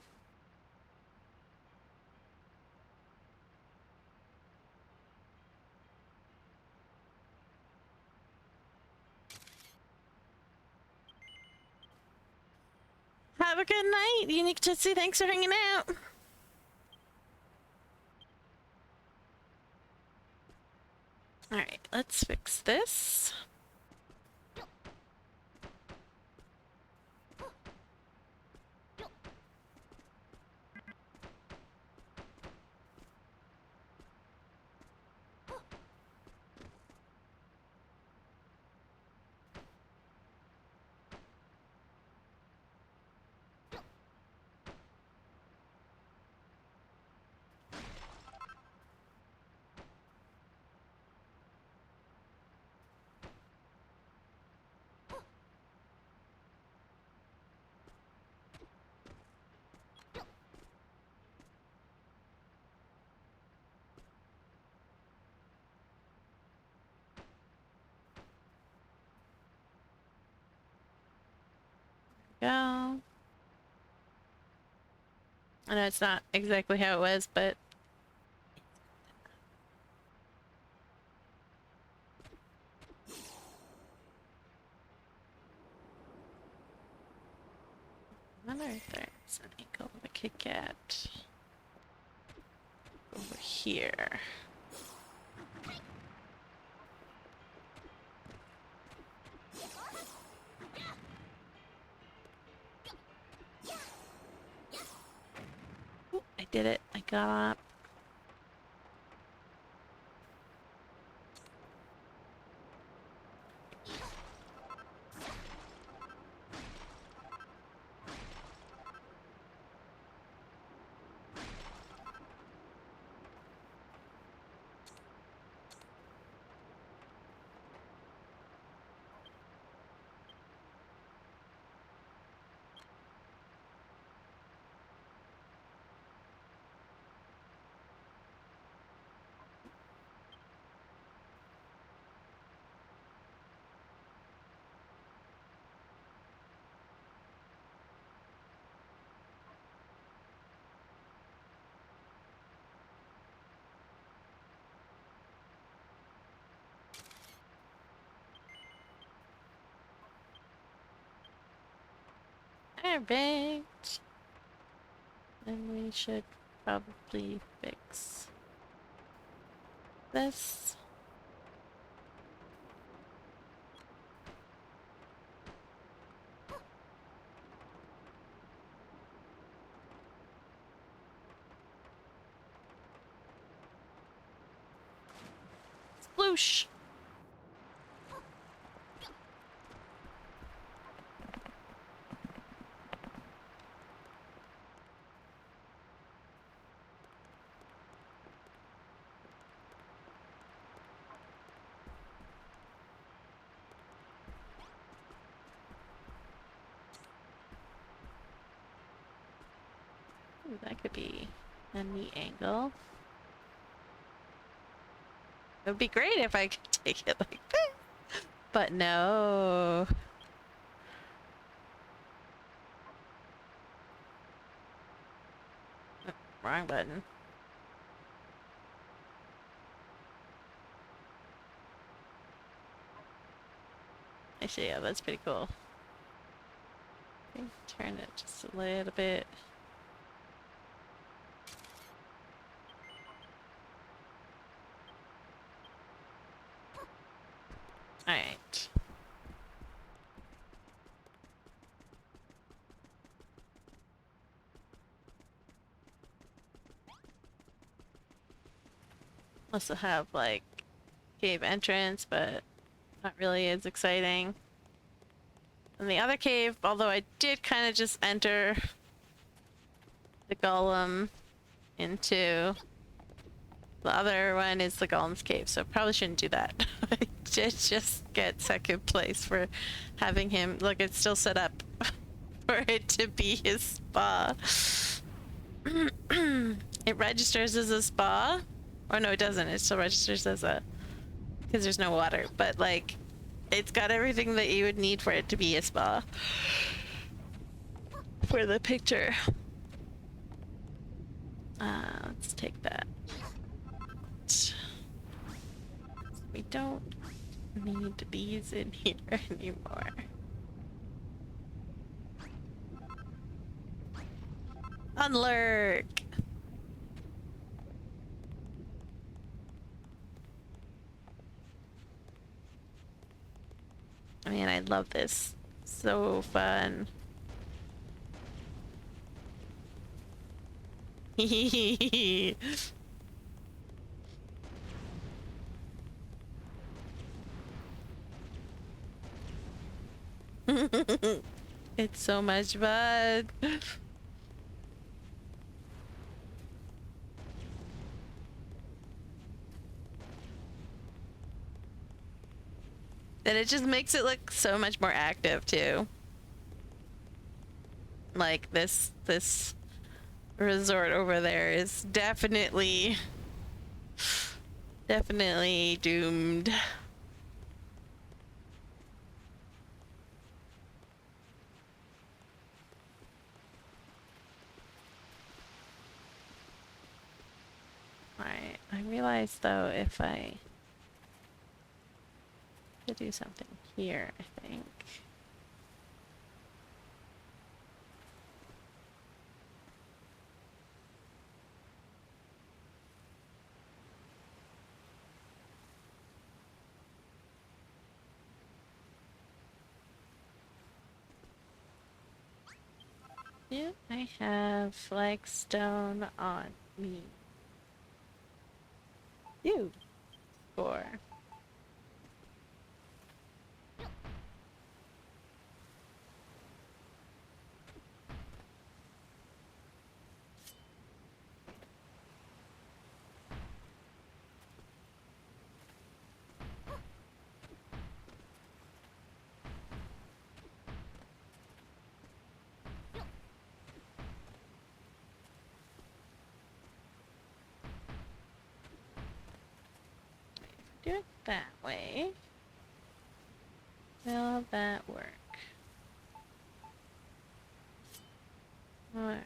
Have a good night, Unique Tootsie. Thanks for hanging out. Alright, let's fix this. Go. I know it's not exactly how it was, but I wonder if there's an angle we could get over here. Ooh, I did it. I got up. Alright. Then we should probably fix this. Sploosh! Ooh, that could be a neat angle. It would be great if I could take it like this, but no. Oh, wrong button. Actually, yeah, that's pretty cool. Okay, turn it just a little bit. Alright. Also have like cave entrance, but not really as exciting. And the other cave, although I did kind of just enter the golem into the other one is the golem's cave, so probably shouldn't do that. just get second place for having him. Look, it's still set up for it to be his spa. It registers as a spa. Or no, it doesn't. It still registers as a... because there's no water. But, like, it's got everything that you would need for it to be a spa. For the picture. Let's take that. We don't need these in here anymore. Unlurk! Man, I love this. So fun. Hehehe. It's so much fun. And it just makes it look so much more active too. Like this resort over there is definitely doomed. Alright, I realize though if I could do something here, I think. Do I have flagstone on me? You. Score. Do it that way. Will that work? Alright.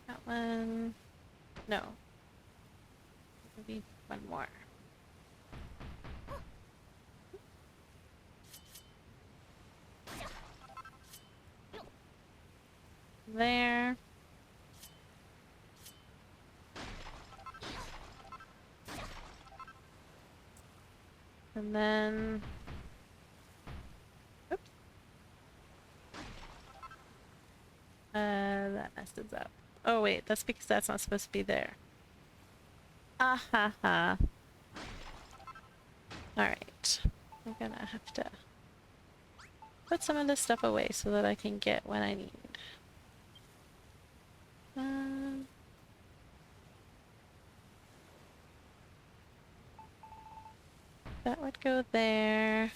That one. No. Maybe one more. And then... Oops. That messes up. Oh wait, that's because that's not supposed to be there. Ah ha ha. Alright. I'm gonna have to put some of this stuff away so that I can get what I need. Um, that would go there.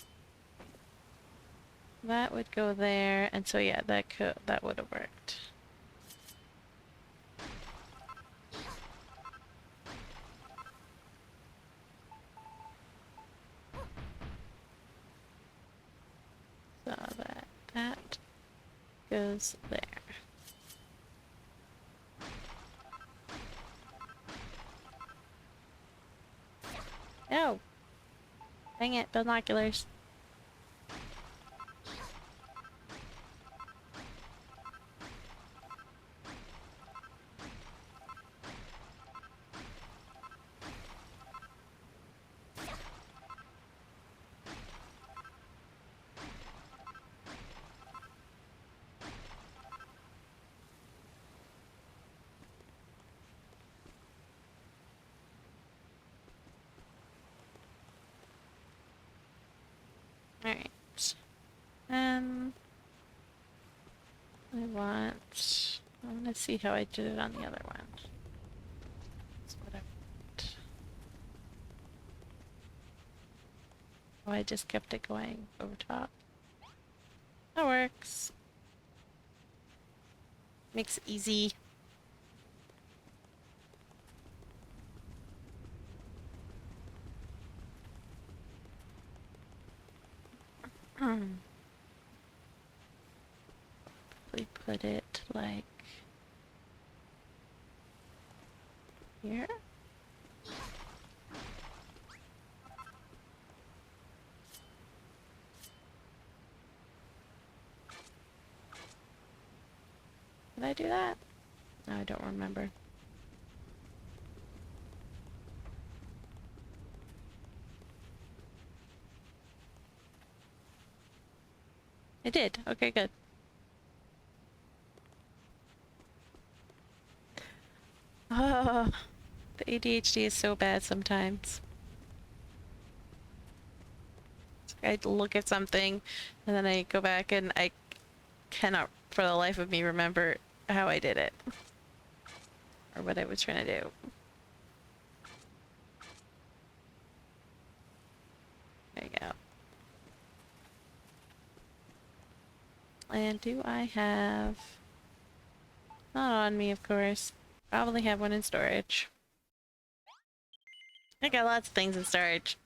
That would go there, and so yeah, that would have worked. So that goes there. No! Dang it, binoculars. Alright. I want to see how I did it on the other one. That's what I want. Oh, I just kept it going over top. That works. Makes it easy. We put it like here. Did I do that? No, I don't remember. I did. Okay, good. Oh, the ADHD is so bad sometimes. I look at something and then I go back and I cannot for the life of me remember how I did it or what I was trying to do. There you go. And do I have... Not on me, of course. Probably have one in storage. I got lots of things in storage.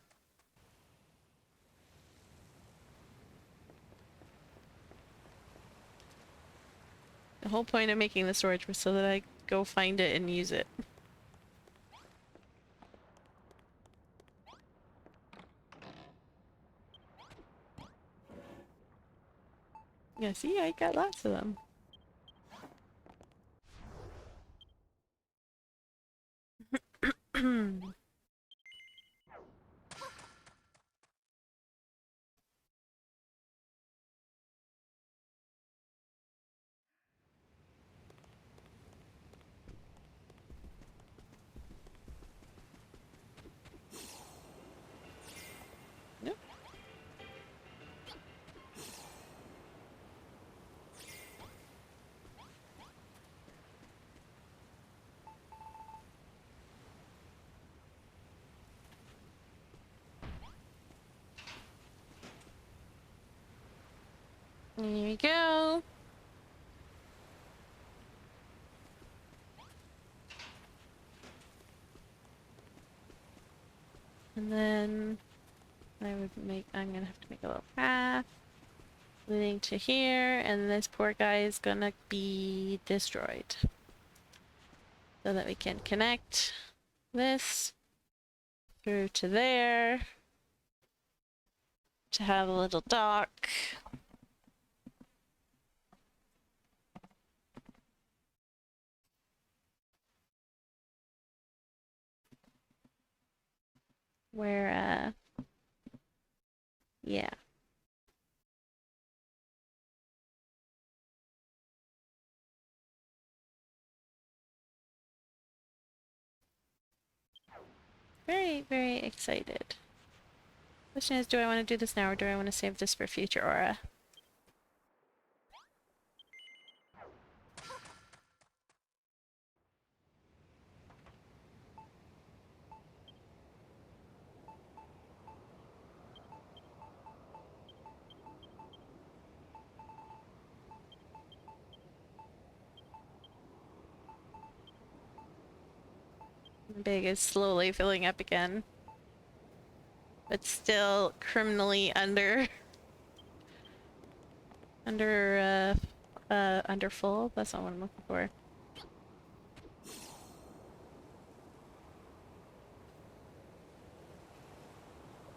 The whole point of making the storage was so that I go find it and use it. Yeah, see, I got lots of them. Nope. Here we go. And then I'm gonna have to make a little path leading to here, and this poor guy is gonna be destroyed. So that we can connect this through to there to have a little dock. Where Yeah. Very, very excited. Question is, do I want to do this now or do I want to save this for future aura? Big is slowly filling up again. But still criminally under under full. That's not what I'm looking for.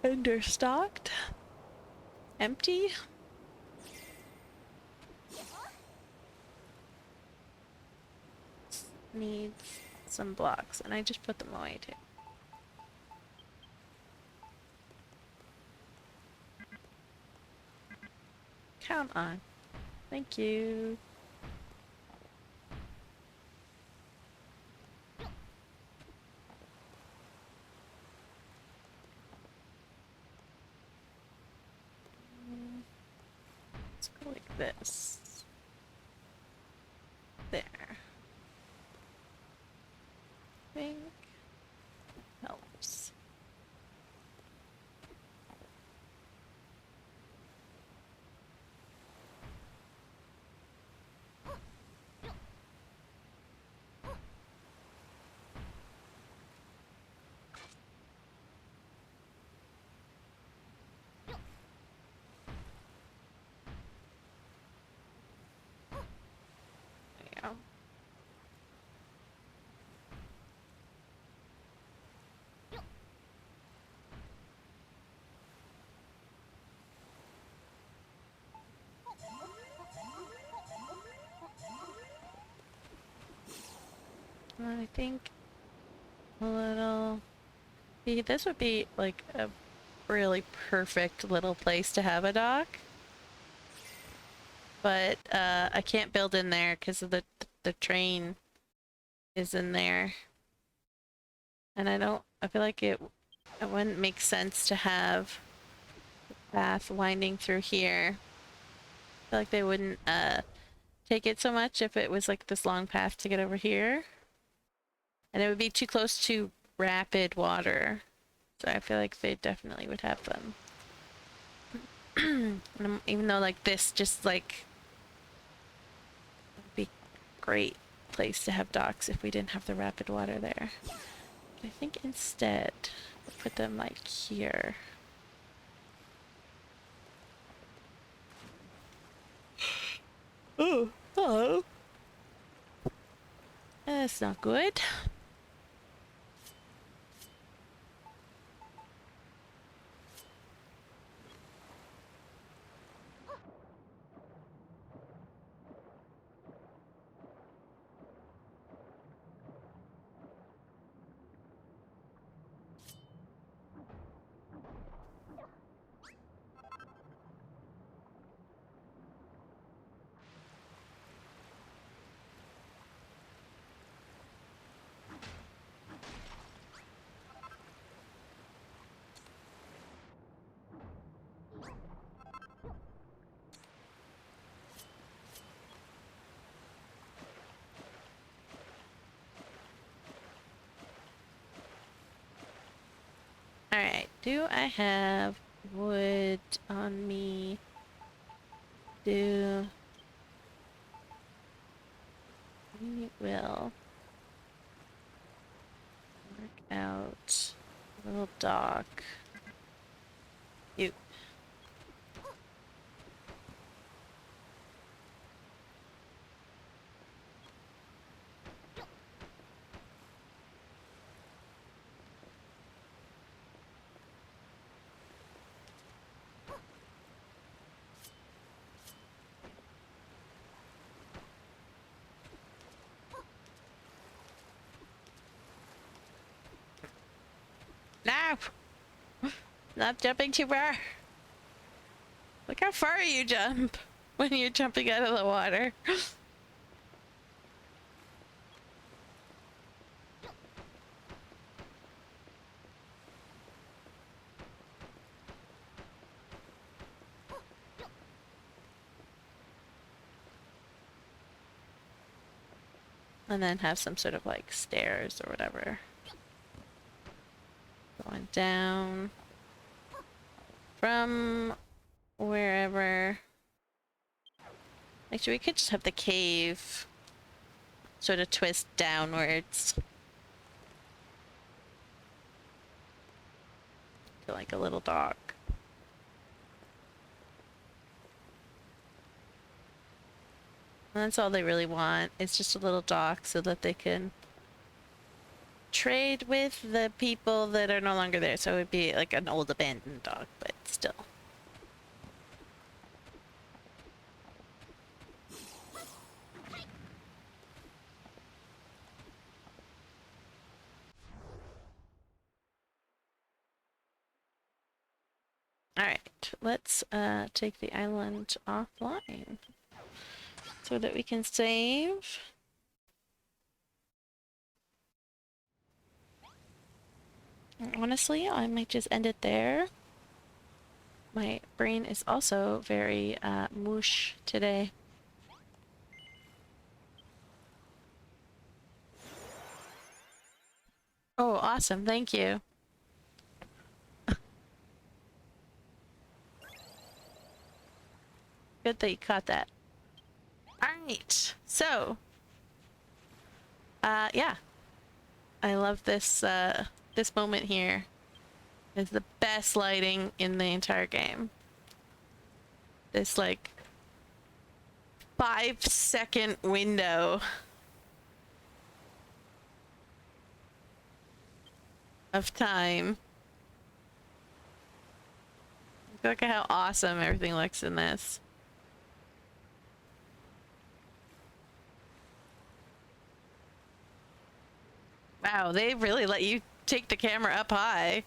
Understocked? Empty? Needs some blocks, and I just put them away too. Count on. Thank you. Let's go like this. There. I think helps. There you go. And I think a little... See, this would be like a really perfect little place to have a dock. But I can't build in there because of the train is in there. And I feel like it wouldn't make sense to have a path winding through here. I feel like they wouldn't take it so much if it was like this long path to get over here. And it would be too close to rapid water. So I feel like they definitely would have them. Even though like this just like would be great place to have docks if we didn't have the rapid water there. But I think instead we'll put them like here. Oh, hello. That's not good. Alright, do I have wood on me? We will work out a little dock. You. No! Not jumping too far. Look how far you jump when you're jumping out of the water. And then have some sort of like stairs or whatever. Going down from wherever. Actually, we could just have the cave sort of twist downwards to like a little dock. And that's all they really want. It's just a little dock so that they can trade with the people that are no longer there. So it would be like an old abandoned dock, but still. Alright, let's take the island offline so that we can save. Honestly, I might just end it there. My brain is also very moosh today. Oh, awesome. Thank you. Good that you caught that. Alright, so yeah. I love this this moment here. It's the best lighting in the entire game. This like 5-second window of time. Look at how awesome everything looks in this. Wow, they really let you take the camera up high.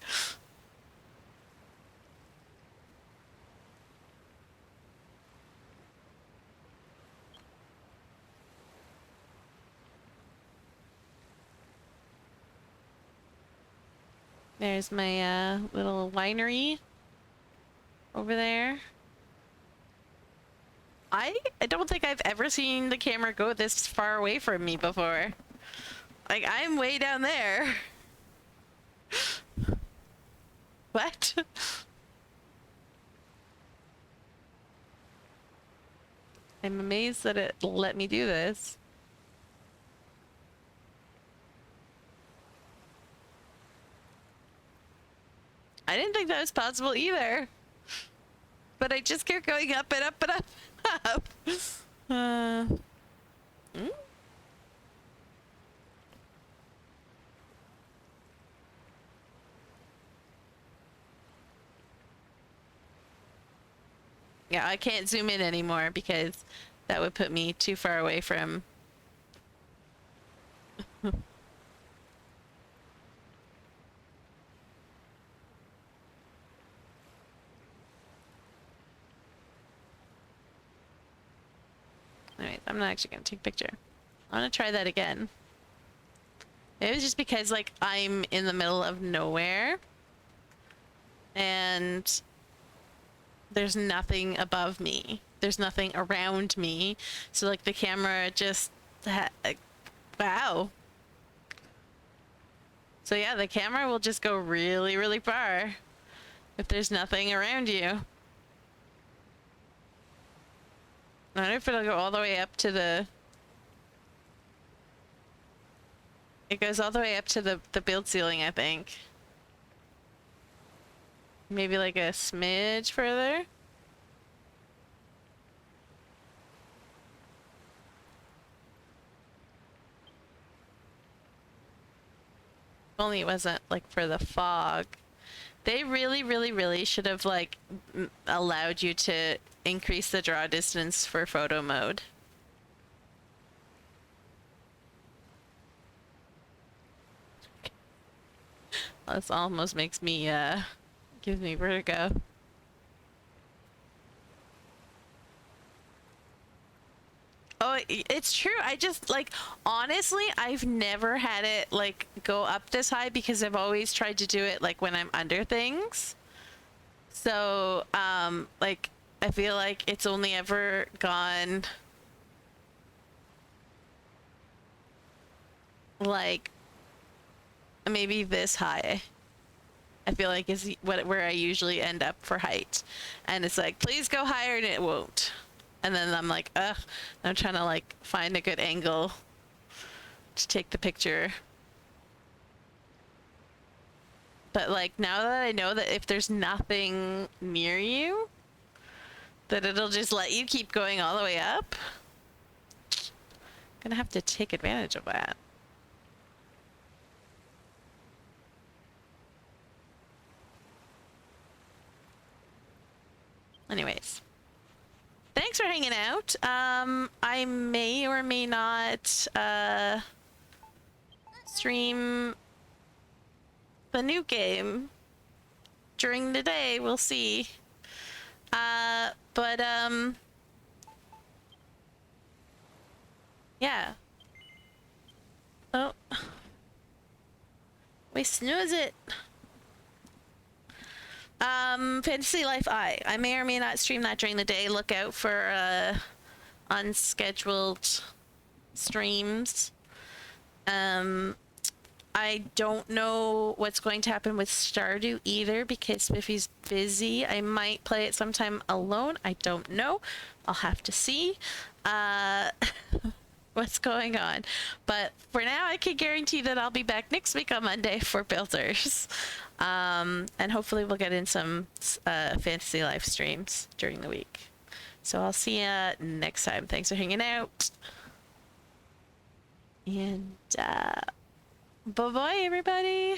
There's my little winery over there. I don't think I've ever seen the camera go this far away from me before. Like, I'm way down there. What? I'm amazed that it let me do this. I didn't think that was possible either. But I just kept going up and up and up and up. Hmm? Yeah, I can't zoom in anymore because that would put me too far away from... Alright, I'm not actually gonna take a picture. I'm gonna try that again. It was just because, like, I'm in the middle of nowhere. And there's nothing above me. There's nothing around me. So, like, the camera just... wow. So, yeah, the camera will just go really, really far if there's nothing around you. I wonder if it'll go all the way up to the... It goes all the way up to the build ceiling, I think. Maybe like a smidge further? If only it wasn't like for the fog. They really, really, really should have like allowed you to increase the draw distance for photo mode. This almost makes me gives me vertigo. Oh, it's true. I just like honestly, I've never had it like go up this high because I've always tried to do it like when I'm under things. So, like I feel like it's only ever gone like maybe this high. I feel like is where I usually end up for height. And it's like, please go higher, and it won't. And then I'm like, ugh, I'm trying to like find a good angle to take the picture. But like now that I know that if there's nothing near you, that it'll just let you keep going all the way up. Gonna have to take advantage of that. Anyways, thanks for hanging out. I may or may not stream the new game during the day. We'll see. But yeah. Oh, we snooze it. Fantasy Life I may or may not stream that during the day. Look out for unscheduled streams. I don't know what's going to happen with Stardew either because Spiffy's busy. I might play it sometime alone. I don't know. I'll have to see what's going on. But for now, I can guarantee that I'll be back next week on Monday for Builders. And hopefully we'll get in some Fantasy Life streams during the week. So I'll see you next time. Thanks for hanging out. And bye-bye, everybody.